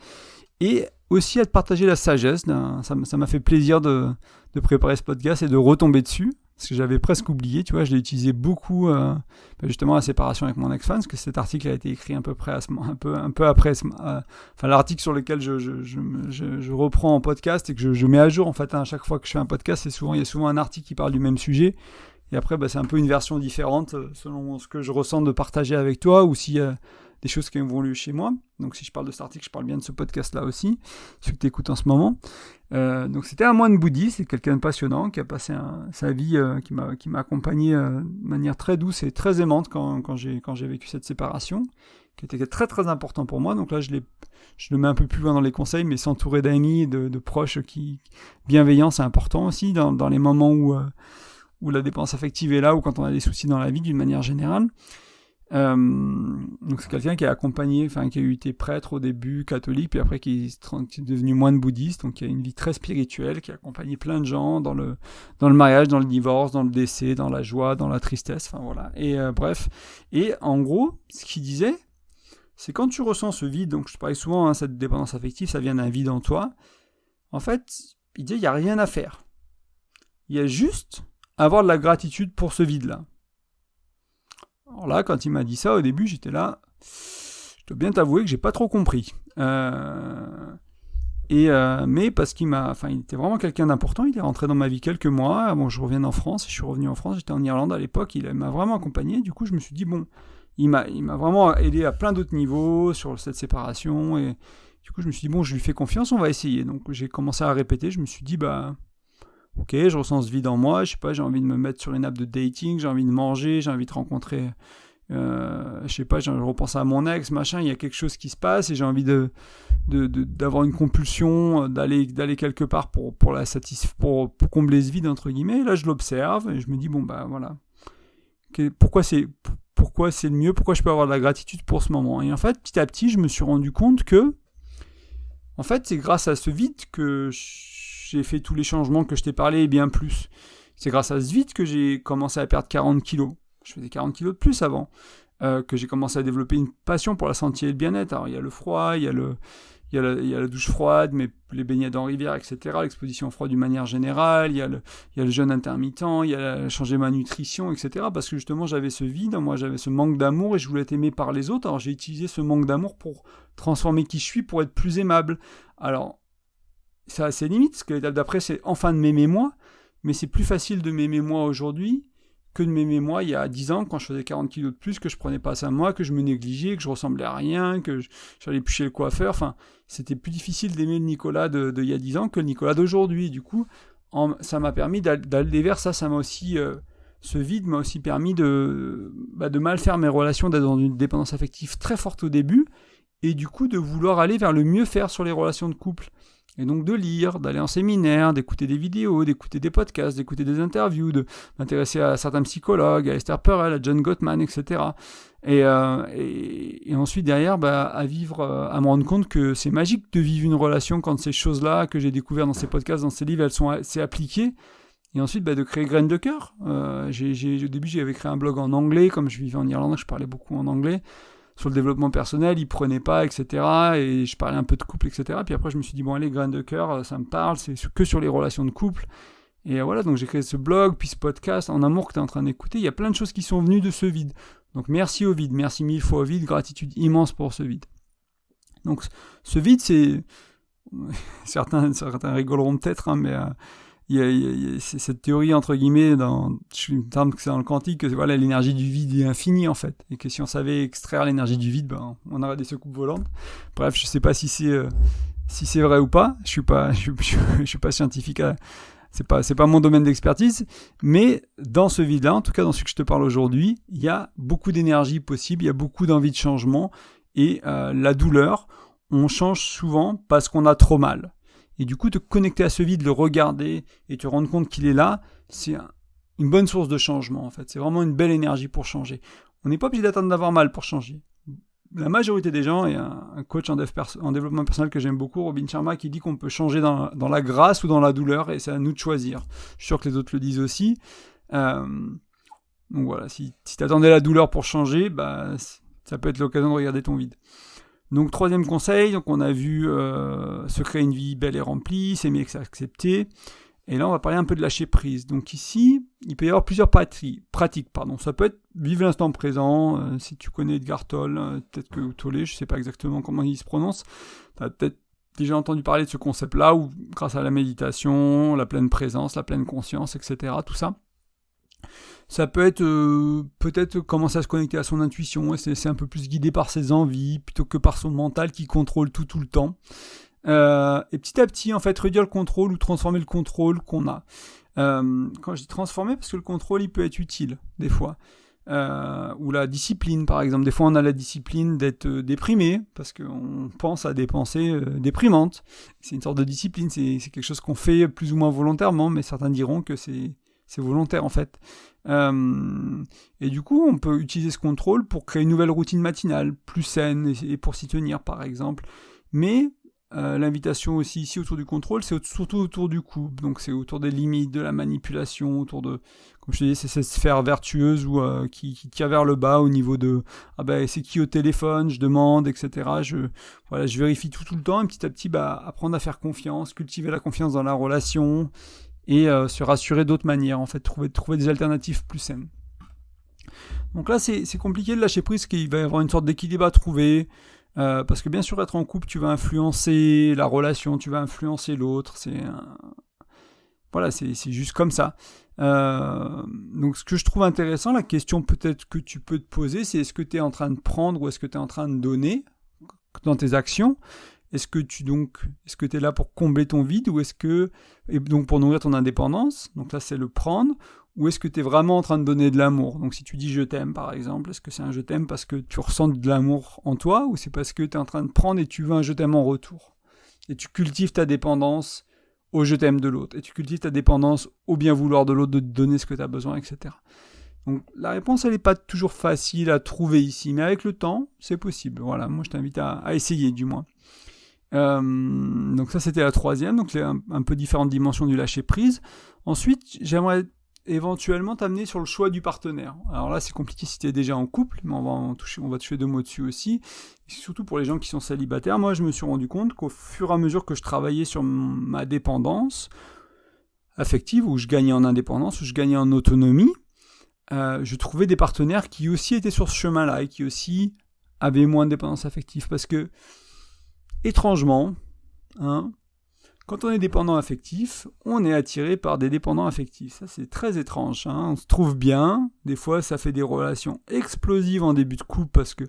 Et aussi à te partager la sagesse. Ça m'a fait plaisir de préparer ce podcast et de retomber dessus. Parce que j'avais presque oublié, tu vois, je l'ai utilisé beaucoup justement à la séparation avec mon ex-femme, parce que cet article a été écrit un peu après, l'article sur lequel je reprends en podcast et que je mets à jour en fait. À chaque fois que je fais un podcast, il y a souvent un article qui parle du même sujet. Et après, c'est un peu une version différente selon ce que je ressens de partager avec toi ou s'il y a des choses qui ont lieu chez moi. Donc si je parle de cet article, je parle bien de ce podcast-là aussi, celui que tu écoutes en ce moment. Donc c'était un moine bouddhiste, c'est quelqu'un de passionnant qui a passé sa vie, qui m'a accompagné de manière très douce et très aimante quand j'ai vécu cette séparation, qui était très très important pour moi. Donc là, je le mets un peu plus loin dans les conseils, mais s'entourer d'amis, de proches bienveillants, c'est important aussi dans les moments où la dépendance affective est là, ou quand on a des soucis dans la vie d'une manière générale. Donc c'est quelqu'un qui a accompagné, qui a été prêtre au début, catholique, puis après qui est devenu moine bouddhiste, donc qui a une vie très spirituelle, qui a accompagné plein de gens dans le mariage, dans le divorce, dans le décès, dans la joie, dans la tristesse, voilà. Et bref, et en gros, ce qu'il disait, c'est quand tu ressens ce vide, donc je parlais souvent, cette dépendance affective, ça vient d'un vide en toi, en fait, il dit, il n'y a rien à faire. Il y a juste avoir de la gratitude pour ce vide-là. Alors là, quand il m'a dit ça, au début, j'étais là, je dois bien t'avouer que j'ai pas trop compris. Mais parce il était vraiment quelqu'un d'important, il est rentré dans ma vie quelques mois, avant que je revienne en France, je suis revenu en France, j'étais en Irlande à l'époque, il m'a vraiment accompagné, du coup je me suis dit, il m'a vraiment aidé à plein d'autres niveaux sur cette séparation, et du coup je me suis dit, je lui fais confiance, on va essayer. Donc j'ai commencé à répéter, je me suis dit, ok, je ressens ce vide en moi, je sais pas, j'ai envie de me mettre sur une app de dating, j'ai envie de manger, j'ai envie de rencontrer, je sais pas, je repense à mon ex, machin, il y a quelque chose qui se passe et j'ai envie d'avoir une compulsion, d'aller quelque part pour combler ce vide, entre guillemets. Et là, je l'observe et je me dis, voilà, pourquoi c'est le mieux, pourquoi je peux avoir de la gratitude pour ce moment. Et en fait, petit à petit, je me suis rendu compte que, en fait, c'est grâce à ce vide que j'ai fait tous les changements que je t'ai parlé et bien plus. C'est grâce à ce vide que j'ai commencé à perdre 40 kilos. Je faisais 40 kilos de plus avant. Que j'ai commencé à développer une passion pour la santé et le bien-être. Alors, il y a le froid, il y a la douche froide, mais les baignades en rivière, etc. L'exposition froide d'une manière générale. Il y a le jeûne intermittent, il y a changer ma nutrition, etc. Parce que justement, j'avais ce vide. Moi, j'avais ce manque d'amour et je voulais être aimé par les autres. Alors, j'ai utilisé ce manque d'amour pour transformer qui je suis, pour être plus aimable. Alors, c'est assez limite, parce que l'étape d'après, c'est enfin de m'aimer moi, mais c'est plus facile de m'aimer moi aujourd'hui que de m'aimer moi il y a 10 ans, quand je faisais 40 kilos de plus, que je prenais pas ça à moi, que je me négligeais, que je ressemblais à rien, que j'allais plus chez le coiffeur, c'était plus difficile d'aimer le Nicolas de il y a 10 ans que le Nicolas d'aujourd'hui. Du coup, ça m'a permis d'aller vers ça, ça m'a aussi... ce vide m'a aussi permis de mal faire mes relations, d'être dans une dépendance affective très forte au début, et du coup de vouloir aller vers le mieux faire sur les relations de couple. Et donc de lire, d'aller en séminaire, d'écouter des vidéos, d'écouter des podcasts, d'écouter des interviews, de m'intéresser à certains psychologues, à Esther Perel, à John Gottman, etc. Et ensuite derrière, à vivre, à me rendre compte que c'est magique de vivre une relation quand ces choses-là que j'ai découvertes dans ces podcasts, dans ces livres, c'est appliqué. Et ensuite, de créer Graines de Cœur. Au début, j'avais créé un blog en anglais, comme je vivais en Irlande, je parlais beaucoup en anglais. Sur le développement personnel, ils prenaient pas, etc. Et je parlais un peu de couple, etc. Puis après, je me suis dit, allez, Graines de Cœur, ça me parle, c'est que sur les relations de couple. Et voilà, donc j'ai créé ce blog, puis ce podcast, En amour, que tu es en train d'écouter. Il y a plein de choses qui sont venues de ce vide. Donc merci au vide, merci 1000 fois au vide, gratitude immense pour ce vide. Donc ce vide, c'est... certains rigoleront peut-être, mais il y a cette théorie, entre guillemets, il me semble que c'est dans le quantique, que voilà, l'énergie du vide est infinie, en fait. Et que si on savait extraire l'énergie du vide, ben, on aurait des soucoupes volantes. Bref, je sais pas si c'est vrai ou pas. Je suis pas scientifique. C'est pas mon domaine d'expertise. Mais dans ce vide-là, en tout cas dans ce que je te parle aujourd'hui, il y a beaucoup d'énergie possible, il y a beaucoup d'envie de changement. Et la douleur, on change souvent parce qu'on a trop mal. Et du coup, te connecter à ce vide, le regarder et te rendre compte qu'il est là, c'est une bonne source de changement en fait. C'est vraiment une belle énergie pour changer. On n'est pas obligé d'attendre d'avoir mal pour changer. La majorité des gens, et un coach en développement personnel que j'aime beaucoup, Robin Sharma, qui dit qu'on peut changer dans la grâce ou dans la douleur, et c'est à nous de choisir. Je suis sûr que les autres le disent aussi. Donc voilà, si tu attendais la douleur pour changer, bah, ça peut être l'occasion de regarder ton vide. Donc troisième conseil, donc on a vu se créer une vie belle et remplie, s'aimer et s'accepter. Et là on va parler un peu de lâcher prise. Donc ici, il peut y avoir plusieurs pratiques. Ça peut être vivre l'instant présent, si tu connais Edgar Tolle, peut-être que Tolle, je ne sais pas exactement comment il se prononce, tu as peut-être déjà entendu parler de ce concept-là, où grâce à la méditation, la pleine présence, la pleine conscience, etc., tout ça. Ça peut être peut-être commencer à se connecter à son intuition, et c'est un peu plus guidé par ses envies, plutôt que par son mental qui contrôle tout le temps. Et petit à petit, en fait, réduire le contrôle ou transformer le contrôle qu'on a. Quand je dis transformer, parce que le contrôle, il peut être utile, des fois. Ou la discipline, par exemple. Des fois, on a la discipline d'être déprimé, parce qu'on pense à des pensées déprimantes. C'est une sorte de discipline, c'est quelque chose qu'on fait plus ou moins volontairement, mais certains diront que c'est volontaire en fait. Et du coup, on peut utiliser ce contrôle pour créer une nouvelle routine matinale, plus saine, et pour s'y tenir par exemple. Mais l'invitation aussi ici autour du contrôle, c'est surtout autour du couple. Donc c'est autour des limites, de la manipulation, autour de, comme je te dis, c'est cette sphère vertueuse qui tire vers le bas au niveau de c'est qui au téléphone, je demande, etc. Je vérifie tout le temps, et petit à petit apprendre à faire confiance, cultiver la confiance dans la relation, et se rassurer d'autres manières, en fait, trouver des alternatives plus saines. Donc là, c'est compliqué de lâcher prise, parce qu'il va y avoir une sorte d'équilibre à trouver, parce que bien sûr, être en couple, tu vas influencer la relation, tu vas influencer l'autre, c'est juste comme ça. Donc ce que je trouve intéressant, la question peut-être que tu peux te poser, c'est est-ce que tu es en train de prendre ou est-ce que tu es en train de donner dans tes actions ? Est-ce que tu es là pour combler ton vide, ou et donc pour nourrir ton indépendance, donc là c'est le prendre, ou est-ce que tu es vraiment en train de donner de l'amour? Donc si tu dis je t'aime par exemple, est-ce que c'est un je t'aime parce que tu ressens de l'amour en toi, ou c'est parce que tu es en train de prendre et tu veux un je t'aime en retour? Et tu cultives ta dépendance au je t'aime de l'autre, et tu cultives ta dépendance au bien vouloir de l'autre, de te donner ce que tu as besoin, etc. Donc la réponse, elle n'est pas toujours facile à trouver ici, mais avec le temps, c'est possible. Voilà, moi je t'invite à essayer du moins. Donc ça c'était la troisième, donc c'est un peu différentes dimensions du lâcher prise. Ensuite, j'aimerais éventuellement t'amener sur le choix du partenaire. Alors là c'est compliqué si tu es déjà en couple, mais on va toucher 2 mots dessus aussi. Et surtout pour les gens qui sont célibataires, moi je me suis rendu compte qu'au fur et à mesure que je travaillais sur ma dépendance affective, où je gagnais en indépendance, où je gagnais en autonomie, je trouvais des partenaires qui aussi étaient sur ce chemin-là et qui aussi avaient moins de dépendance affective, parce que étrangement, quand on est dépendant affectif, on est attiré par des dépendants affectifs. Ça, c'est très étrange. On se trouve bien. Des fois, ça fait des relations explosives en début de couple parce que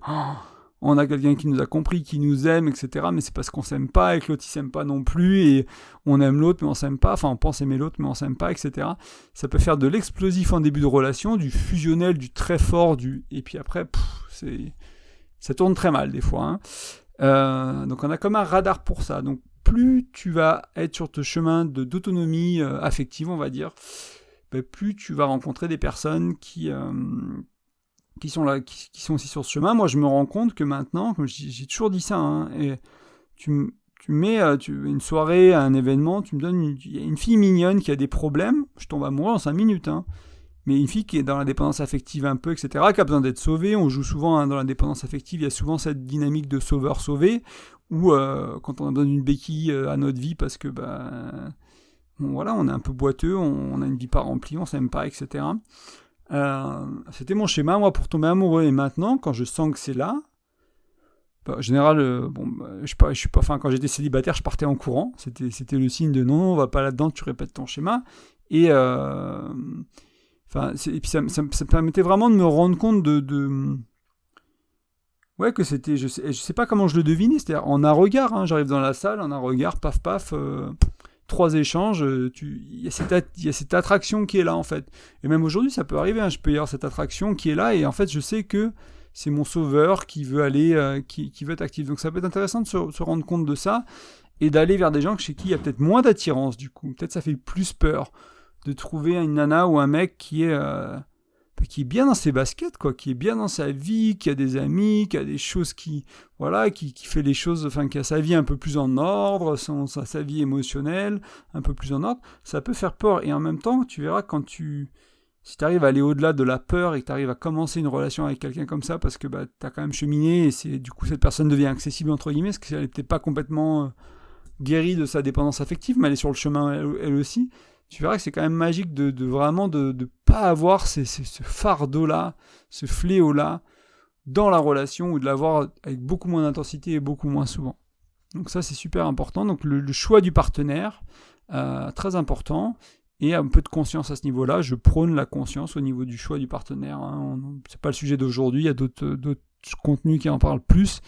on a quelqu'un qui nous a compris, qui nous aime, etc. Mais c'est parce qu'on s'aime pas et que l'autre, il s'aime pas non plus. Et on aime l'autre, mais on s'aime pas. Enfin, on pense aimer l'autre, mais on s'aime pas, etc. Ça peut faire de l'explosif en début de relation, du fusionnel, du très fort, et puis après, ça tourne très mal des fois. Donc on a comme un radar pour ça. Donc plus tu vas être sur ton chemin d'autonomie affective, on va dire, plus tu vas rencontrer des personnes qui sont là, qui sont aussi sur ce chemin. Moi je me rends compte que maintenant, comme j'ai toujours dit ça, et tu mets une soirée, un événement, tu me donnes une fille mignonne qui a des problèmes, je tombe amoureux en 5 minutes. Mais une fille qui est dans la dépendance affective un peu, etc., qui a besoin d'être sauvée, on joue souvent dans la dépendance affective, il y a souvent cette dynamique de sauveur-sauvé, où quand on a besoin d'une béquille à notre vie, parce que on est un peu boiteux, on a une vie pas remplie, on s'aime pas, etc. C'était mon schéma, moi, pour tomber amoureux. Et maintenant, quand je sens que c'est là, En général, je suis pas, enfin, quand j'étais célibataire, je partais en courant. C'était le signe de non, on va pas là-dedans, tu répètes ton schéma. Et, et puis ça me permettait vraiment de me rendre compte ouais, que c'était, je sais pas comment je le devinais, c'est-à-dire en un regard, hein, j'arrive dans la salle, en un regard, paf, paf, 3 échanges, il y a cette attraction qui est là, en fait. Et même aujourd'hui, ça peut arriver, hein, je peux y avoir cette attraction qui est là, et en fait, je sais que c'est mon sauveur qui veut aller, qui veut être actif. Donc ça peut être intéressant de se rendre compte de ça, et d'aller vers des gens chez qui il y a peut-être moins d'attirance, du coup. Peut-être ça fait plus peur de trouver une nana ou un mec qui est bien dans ses baskets, quoi, qui est bien dans sa vie, qui a des amis, qui a des choses qui fait les choses, enfin, qui a sa vie un peu plus en ordre, sa vie émotionnelle un peu plus en ordre. Ça peut faire peur, et en même temps, tu verras si tu arrives à aller au-delà de la peur et que tu arrives à commencer une relation avec quelqu'un comme ça, parce que tu as quand même cheminé, et du coup cette personne devient accessible, entre guillemets, parce qu'elle n'est peut-être pas complètement guérie de sa dépendance affective, mais elle est sur le chemin elle aussi. Tu verras que c'est quand même magique de vraiment de pas avoir ce fardeau-là, ce fléau-là, dans la relation, ou de l'avoir avec beaucoup moins d'intensité et beaucoup moins souvent. Donc ça, c'est super important. Donc le choix du partenaire, très important. Et un peu de conscience à ce niveau-là. Je prône la conscience au niveau du choix du partenaire. Hein. C'est pas le sujet d'aujourd'hui, il y a d'autres contenus qui en parlent plus,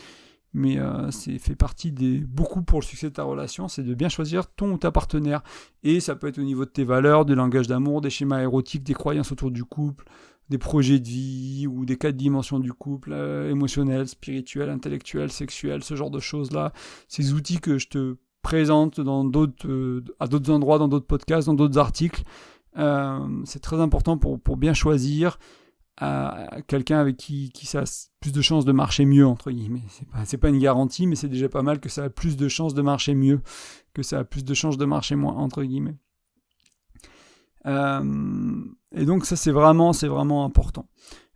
mais c'est fait partie beaucoup pour le succès de ta relation, c'est de bien choisir ton ou ta partenaire. Et ça peut être au niveau de tes valeurs, des langages d'amour, des schémas érotiques, des croyances autour du couple, des projets de vie, ou des 4 dimensions du couple, émotionnelles, spirituelles, intellectuelles, sexuelles, ce genre de choses-là. Ces outils que je te présente à d'autres endroits, dans d'autres podcasts, dans d'autres articles. C'est très important pour bien choisir quelqu'un avec qui ça a plus de chances de marcher mieux, entre guillemets. C'est pas une garantie, mais c'est déjà pas mal que ça a plus de chances de marcher mieux, que ça a plus de chances de marcher moins, entre guillemets. Et donc ça, c'est vraiment important.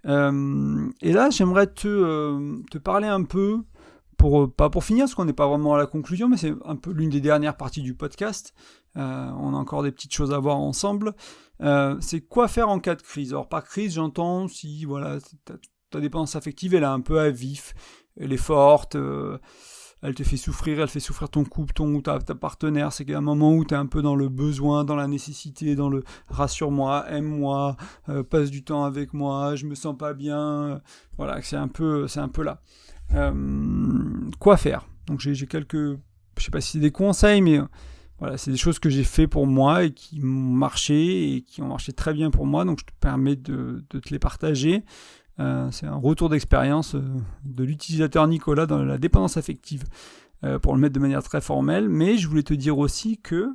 Et là, j'aimerais te parler un peu, pas pour finir, parce qu'on n'est pas vraiment à la conclusion, mais c'est un peu l'une des dernières parties du podcast. On a encore des petites choses à voir ensemble. C'est quoi faire en cas de crise. Alors par crise, j'entends si voilà, ta dépendance affective, elle est un peu à vif, elle est forte, elle te fait souffrir, elle fait souffrir ton couple, ton ou ta partenaire. C'est qu'à un moment où tu es un peu dans le besoin, dans la nécessité, dans le rassure-moi, aime-moi, passe du temps avec moi, je me sens pas bien. Voilà, c'est un peu là. Quoi faire? Donc j'ai quelques, je sais pas si c'est des conseils, mais voilà, c'est des choses que j'ai fait pour moi et qui m'ont marché et qui ont marché très bien pour moi, donc je te permets de te les partager. C'est un retour d'expérience de l'utilisateur Nicolas dans la dépendance affective, pour le mettre de manière très formelle, mais je voulais te dire aussi que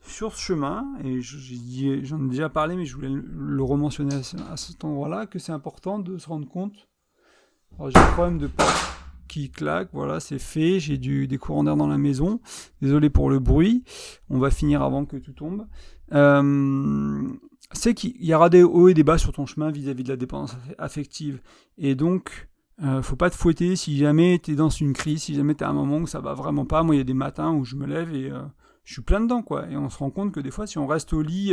sur ce chemin, et j'en ai déjà parlé, mais je voulais le rementionner à cet endroit-là, que c'est important de se rendre compte. Alors j'ai un problème de porte qui claque, voilà, c'est fait, j'ai des courants d'air dans la maison, désolé pour le bruit, on va finir avant que tout tombe. C'est qu'il y aura des hauts et des bas sur ton chemin vis-à-vis de la dépendance affective, et donc faut pas te fouetter si jamais t'es dans une crise, si jamais t'es à un moment où ça va vraiment pas. Moi, il y a des matins où je me lève et je suis plein dedans, quoi, et on se rend compte que des fois, si on reste au lit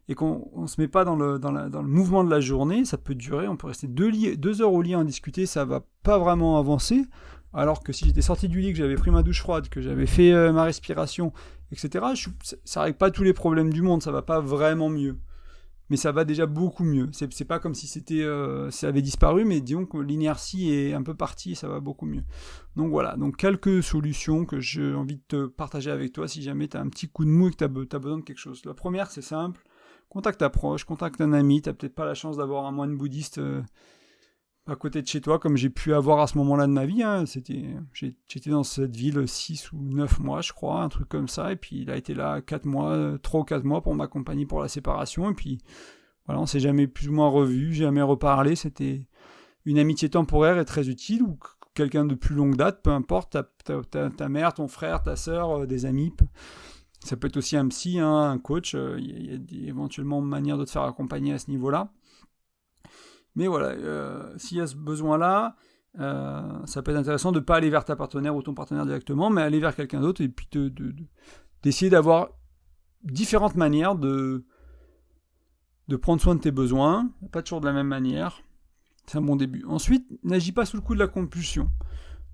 et qu'on se met pas dans le mouvement de la journée, ça peut durer, on peut rester 2 heures au lit à en discuter, ça va pas vraiment avancer, alors que si j'étais sorti du lit, que j'avais pris ma douche froide, que j'avais fait ma respiration, etc., ça règle pas tous les problèmes du monde, ça va pas vraiment mieux. Mais ça va déjà beaucoup mieux. C'est pas comme si ça avait disparu, mais disons que l'inertie est un peu partie et ça va beaucoup mieux. Donc voilà, donc quelques solutions que j'ai envie de te partager avec toi si jamais tu as un petit coup de mou et que tu as besoin de quelque chose. La première, c'est simple. Contacte ta proche, contacte un ami, t'as peut-être pas la chance d'avoir un moine bouddhiste à côté de chez toi, comme j'ai pu avoir à ce moment-là de ma vie. Hein. J'étais dans cette ville 6 ou 9 mois, je crois, un truc comme ça, et puis il a été là 3 ou 4 mois pour m'accompagner pour la séparation, et puis voilà, on s'est jamais plus ou moins revu, jamais reparlé. C'était une amitié temporaire et très utile, ou quelqu'un de plus longue date, peu importe, ta mère, ton frère, ta sœur, des amis. Ça peut être aussi un psy, hein, un coach, il y a éventuellement manière de te faire accompagner à ce niveau-là. Mais voilà, s'il y a ce besoin-là, ça peut être intéressant de ne pas aller vers ta partenaire ou ton partenaire directement, mais aller vers quelqu'un d'autre et puis d'essayer d'avoir différentes manières de prendre soin de tes besoins, pas toujours de la même manière. C'est un bon début. Ensuite, n'agis pas sous le coup de la compulsion.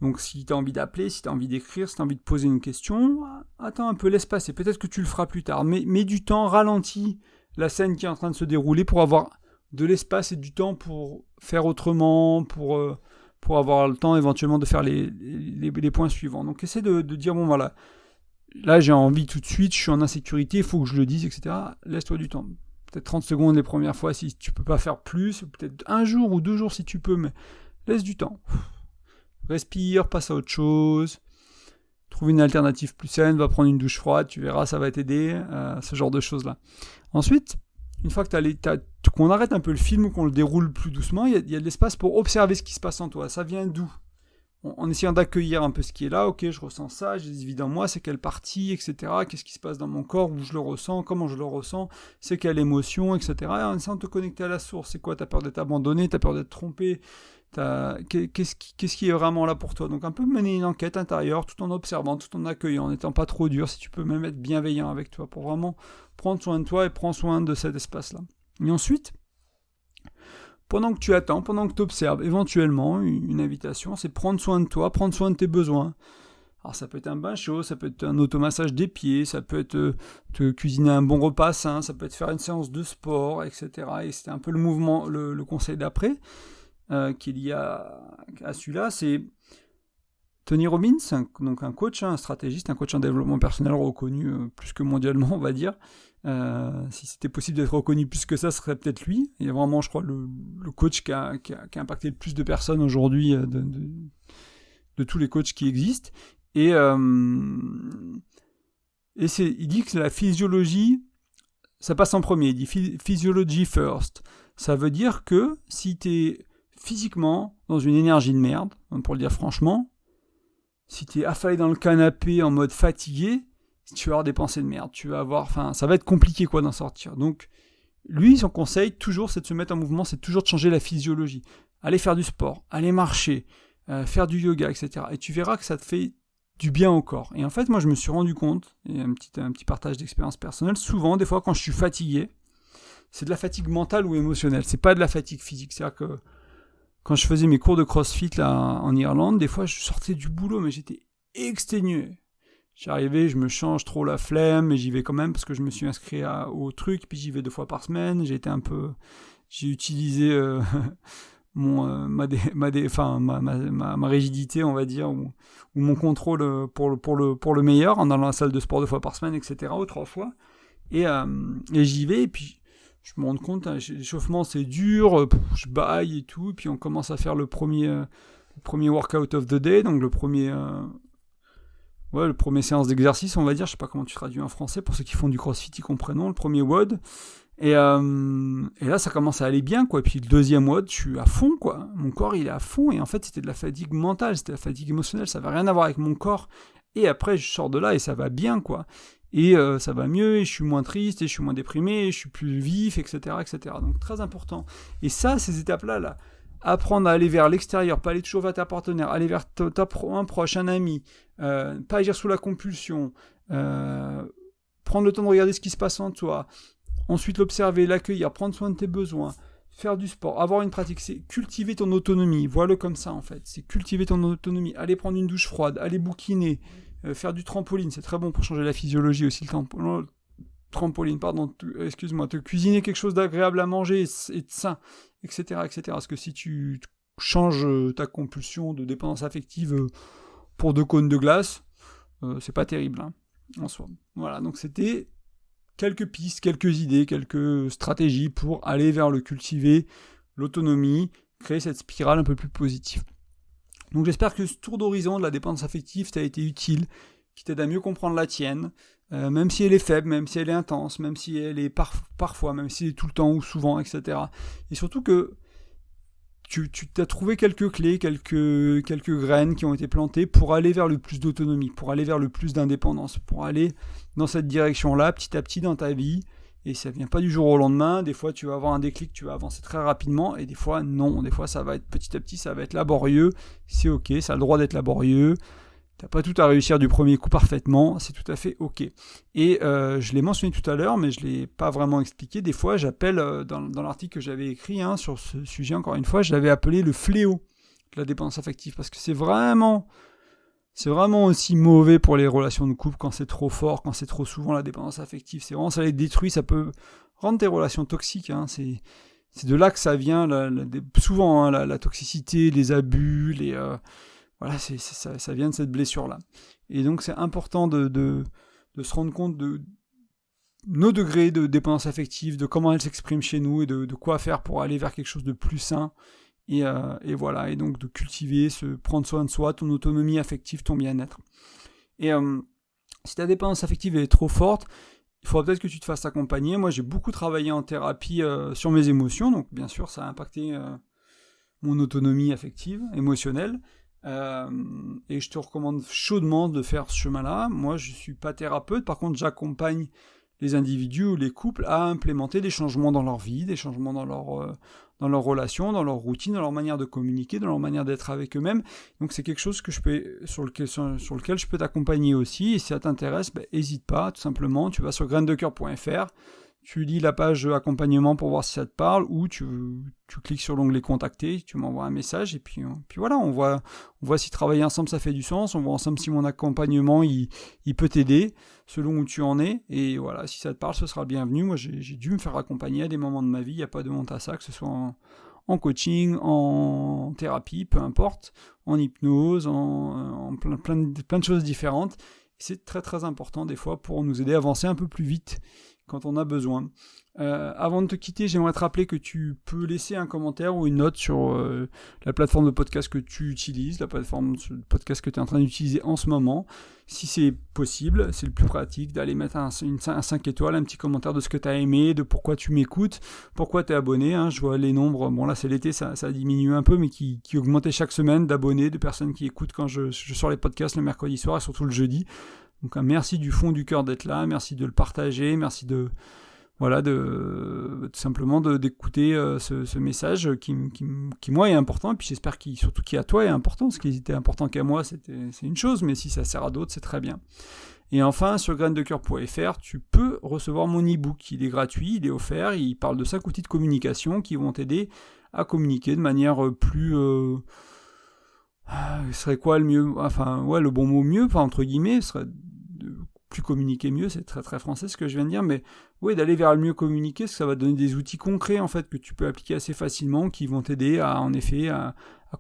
Donc si tu as envie d'appeler, si tu as envie d'écrire, si tu as envie de poser une question, attends un peu, laisse passer. Peut-être que tu le feras plus tard. Mais mets du temps, ralentis la scène qui est en train de se dérouler pour avoir de l'espace et du temps pour faire autrement, pour avoir le temps éventuellement de faire les points suivants. Donc essaie de dire, bon voilà, là j'ai envie tout de suite, je suis en insécurité, il faut que je le dise, etc. Laisse-toi du temps. Peut-être 30 secondes les premières fois si tu peux pas faire plus, peut-être 1 jour ou 2 jours si tu peux, mais laisse du temps. Respire, passe à autre chose, trouve une alternative plus saine, va prendre une douche froide, tu verras, ça va t'aider, ce genre de choses-là. Ensuite, une fois que qu'on arrête un peu le film, qu'on le déroule plus doucement, il y a de l'espace pour observer ce qui se passe en toi. Ça vient d'où ? En essayant d'accueillir un peu ce qui est là, ok, je ressens ça, j'ai des vies en moi, c'est quelle partie, etc. Qu'est-ce qui se passe dans mon corps, où je le ressens, comment je le ressens, c'est quelle émotion, etc. Et en essayant de te connecter à la source, c'est quoi ? T'as peur d'être abandonné, t'as peur d'être trompé, qu'est-ce qui est vraiment là pour toi ? Donc un peu mener une enquête intérieure, tout en observant, tout en accueillant, en n'étant pas trop dur, si tu peux même être bienveillant avec toi, pour vraiment prendre soin de toi et prendre soin de cet espace-là. Et ensuite, pendant que tu attends, pendant que tu observes, éventuellement, une invitation, c'est prendre soin de toi, prendre soin de tes besoins. Alors ça peut être un bain chaud, ça peut être un automassage des pieds, ça peut être te cuisiner un bon repas sain, ça peut être faire une séance de sport, etc. Et c'était un peu le mouvement, le conseil d'après, qu'il y a à celui-là, c'est Tony Robbins, donc un coach, un stratégiste, un coach en développement personnel reconnu plus que mondialement, on va dire. Si c'était possible d'être reconnu plus que ça, ce serait peut-être lui. Il y a vraiment, je crois, le coach qui a impacté le plus de personnes aujourd'hui de tous les coachs qui existent. Et il dit que la physiologie, ça passe en premier. Il dit physiology first. Ça veut dire que si tu es physiquement dans une énergie de merde, pour le dire franchement, si tu es affalé dans le canapé en mode fatigué, tu vas avoir des pensées de merde, ça va être compliqué d'en sortir. Donc, lui, son conseil, toujours, c'est de se mettre en mouvement, c'est toujours de changer la physiologie. Aller faire du sport, aller marcher, faire du yoga, etc. Et tu verras que ça te fait du bien au corps. Et en fait, moi, je me suis rendu compte, et un petit partage d'expérience personnelle, souvent, des fois, quand je suis fatigué, c'est de la fatigue mentale ou émotionnelle, c'est pas de la fatigue physique. C'est-à-dire que quand je faisais mes cours de CrossFit là, en Irlande, des fois, je sortais du boulot, mais j'étais exténué. J'arrivais, je me change trop la flemme, mais j'y vais quand même parce que je me suis inscrit au truc, puis j'y vais 2 fois par semaine. J'ai utilisé ma rigidité, on va dire, ou mon contrôle pour le meilleur, en allant à la salle de sport 2 fois par semaine, etc., ou 3 fois. Et j'y vais, et puis je me rends compte, l'échauffement c'est dur, je baille et tout, et puis on commence à faire le premier workout of the day, donc le premier séance d'exercice, on va dire, je sais pas comment tu traduis en français, pour ceux qui font du crossfit, ils comprennent, le premier WOD, et là ça commence à aller bien, quoi, et puis le deuxième WOD, je suis à fond, quoi, mon corps il est à fond, et en fait c'était de la fatigue mentale, c'était de la fatigue émotionnelle, ça n'avait rien à voir avec mon corps, et après je sors de là et ça va bien, quoi, et ça va mieux, et je suis moins triste, et je suis moins déprimé, et je suis plus vif, etc., etc., donc très important, et ça, ces étapes-là, apprendre à aller vers l'extérieur, pas aller toujours vers ta partenaire, aller vers un proche, un ami, pas agir sous la compulsion, prendre le temps de regarder ce qui se passe en toi, ensuite l'observer, l'accueillir, prendre soin de tes besoins, faire du sport, avoir une pratique, c'est cultiver ton autonomie, vois-le comme ça en fait, c'est cultiver ton autonomie, aller prendre une douche froide, aller bouquiner, faire du trampoline, c'est très bon pour changer la physiologie aussi, te cuisiner quelque chose d'agréable à manger et de sain, etc., etc. Parce que si tu changes ta compulsion de dépendance affective pour 2 cônes de glace, c'est pas terrible, hein, en soi. Voilà, donc c'était quelques pistes, quelques idées, quelques stratégies pour aller vers le cultiver, l'autonomie, créer cette spirale un peu plus positive. Donc j'espère que ce tour d'horizon de la dépendance affective t'a été utile, qui t'aide à mieux comprendre la tienne, même si elle est faible, même si elle est intense, même si elle est parfois, même si elle est tout le temps ou souvent, etc. Et surtout que tu t'as trouvé quelques clés, quelques graines qui ont été plantées pour aller vers le plus d'autonomie, pour aller vers le plus d'indépendance, pour aller dans cette direction-là, petit à petit dans ta vie. Et ça vient pas du jour au lendemain. Des fois, tu vas avoir un déclic, tu vas avancer très rapidement. Et des fois, non. Des fois, ça va être petit à petit, ça va être laborieux. C'est ok, ça a le droit d'être laborieux. T'as pas tout à réussir du premier coup parfaitement, c'est tout à fait ok. Et je l'ai mentionné tout à l'heure, mais je l'ai pas vraiment expliqué. Des fois, j'appelle, dans l'article que j'avais écrit sur ce sujet, encore une fois, je l'avais appelé le fléau. la dépendance affective, parce que c'est vraiment aussi mauvais pour les relations de couple quand c'est trop fort, quand c'est trop souvent la dépendance affective. C'est vraiment, ça les détruit, ça peut rendre tes relations toxiques. Hein. C'est de là que ça vient, souvent, hein, la toxicité, les abus, voilà, ça vient de cette blessure-là. Et donc c'est important de se rendre compte de nos degrés de dépendance affective, de comment elle s'exprime chez nous et de quoi faire pour aller vers quelque chose de plus sain. Et voilà, et donc de cultiver, prendre soin de soi, ton autonomie affective, ton bien-être. Et si ta dépendance affective est trop forte, il faudra peut-être que tu te fasses accompagner. Moi, j'ai beaucoup travaillé en thérapie sur mes émotions, donc bien sûr, ça a impacté mon autonomie affective, émotionnelle. Et je te recommande chaudement de faire ce chemin-là. Moi, je ne suis pas thérapeute, par contre, j'accompagne les individus ou les couples à implémenter des changements dans leur vie, des changements dans leurs relations, dans leur routine, dans leur manière de communiquer, dans leur manière d'être avec eux-mêmes. Donc c'est quelque chose que sur lequel je peux t'accompagner aussi. Et si ça t'intéresse, n'hésite pas, tout simplement. Tu vas sur graindecoeur.fr, tu lis la page accompagnement pour voir si ça te parle, ou tu cliques sur l'onglet contacter, tu m'envoies un message, et puis voilà, on voit si travailler ensemble ça fait du sens, on voit ensemble si mon accompagnement il peut t'aider selon où tu en es, et voilà, si ça te parle, ce sera le bienvenu. Moi j'ai dû me faire accompagner à des moments de ma vie, il n'y a pas de honte à ça, que ce soit en coaching, en thérapie, peu importe, en hypnose, en plein de choses différentes. C'est très très important des fois pour nous aider à avancer un peu plus vite quand on a besoin. Avant de te quitter, j'aimerais te rappeler que tu peux laisser un commentaire ou une note sur la plateforme de podcast que tu utilises, la plateforme de podcast que tu es en train d'utiliser en ce moment. Si c'est possible, c'est le plus pratique d'aller mettre un 5 étoiles, un petit commentaire de ce que tu as aimé, de pourquoi tu m'écoutes, pourquoi tu es abonné. Hein. Je vois les nombres, bon là c'est l'été, ça a diminué un peu, mais qui augmentaient chaque semaine d'abonnés, de personnes qui écoutent quand je sors les podcasts le mercredi soir et surtout le jeudi. Donc merci du fond du cœur d'être là, merci de le partager, merci tout simplement d'écouter ce message qui moi est important, et puis j'espère surtout qui à toi est important, parce qu'il était important qu'à moi, c'est une chose, mais si ça sert à d'autres, c'est très bien. Et enfin, sur graindecoeur.fr, tu peux recevoir mon e-book, il est gratuit, il est offert, il parle de 5 outils de communication qui vont t'aider à communiquer de manière plus... ce serait quoi le mieux, enfin ouais, le bon mot mieux, enfin entre guillemets, ce serait plus communiquer mieux, c'est très très français ce que je viens de dire, mais oui, d'aller vers le mieux communiquer, parce que ça va te donner des outils concrets en fait que tu peux appliquer assez facilement, qui vont t'aider à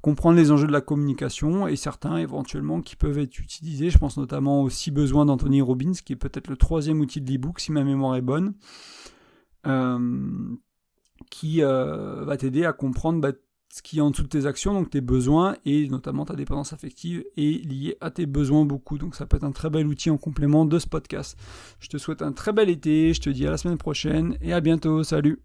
comprendre les enjeux de la communication, et certains éventuellement qui peuvent être utilisés. Je pense notamment aux 6 besoins d'Anthony Robbins, qui est peut-être le 3e outil de l'e-book si ma mémoire est bonne, qui va t'aider à comprendre ce qui est en dessous de tes actions, donc tes besoins, et notamment ta dépendance affective est liée à tes besoins beaucoup. Donc ça peut être un très bel outil en complément de ce podcast. Je te souhaite un très bel été, je te dis à la semaine prochaine, et à bientôt, salut!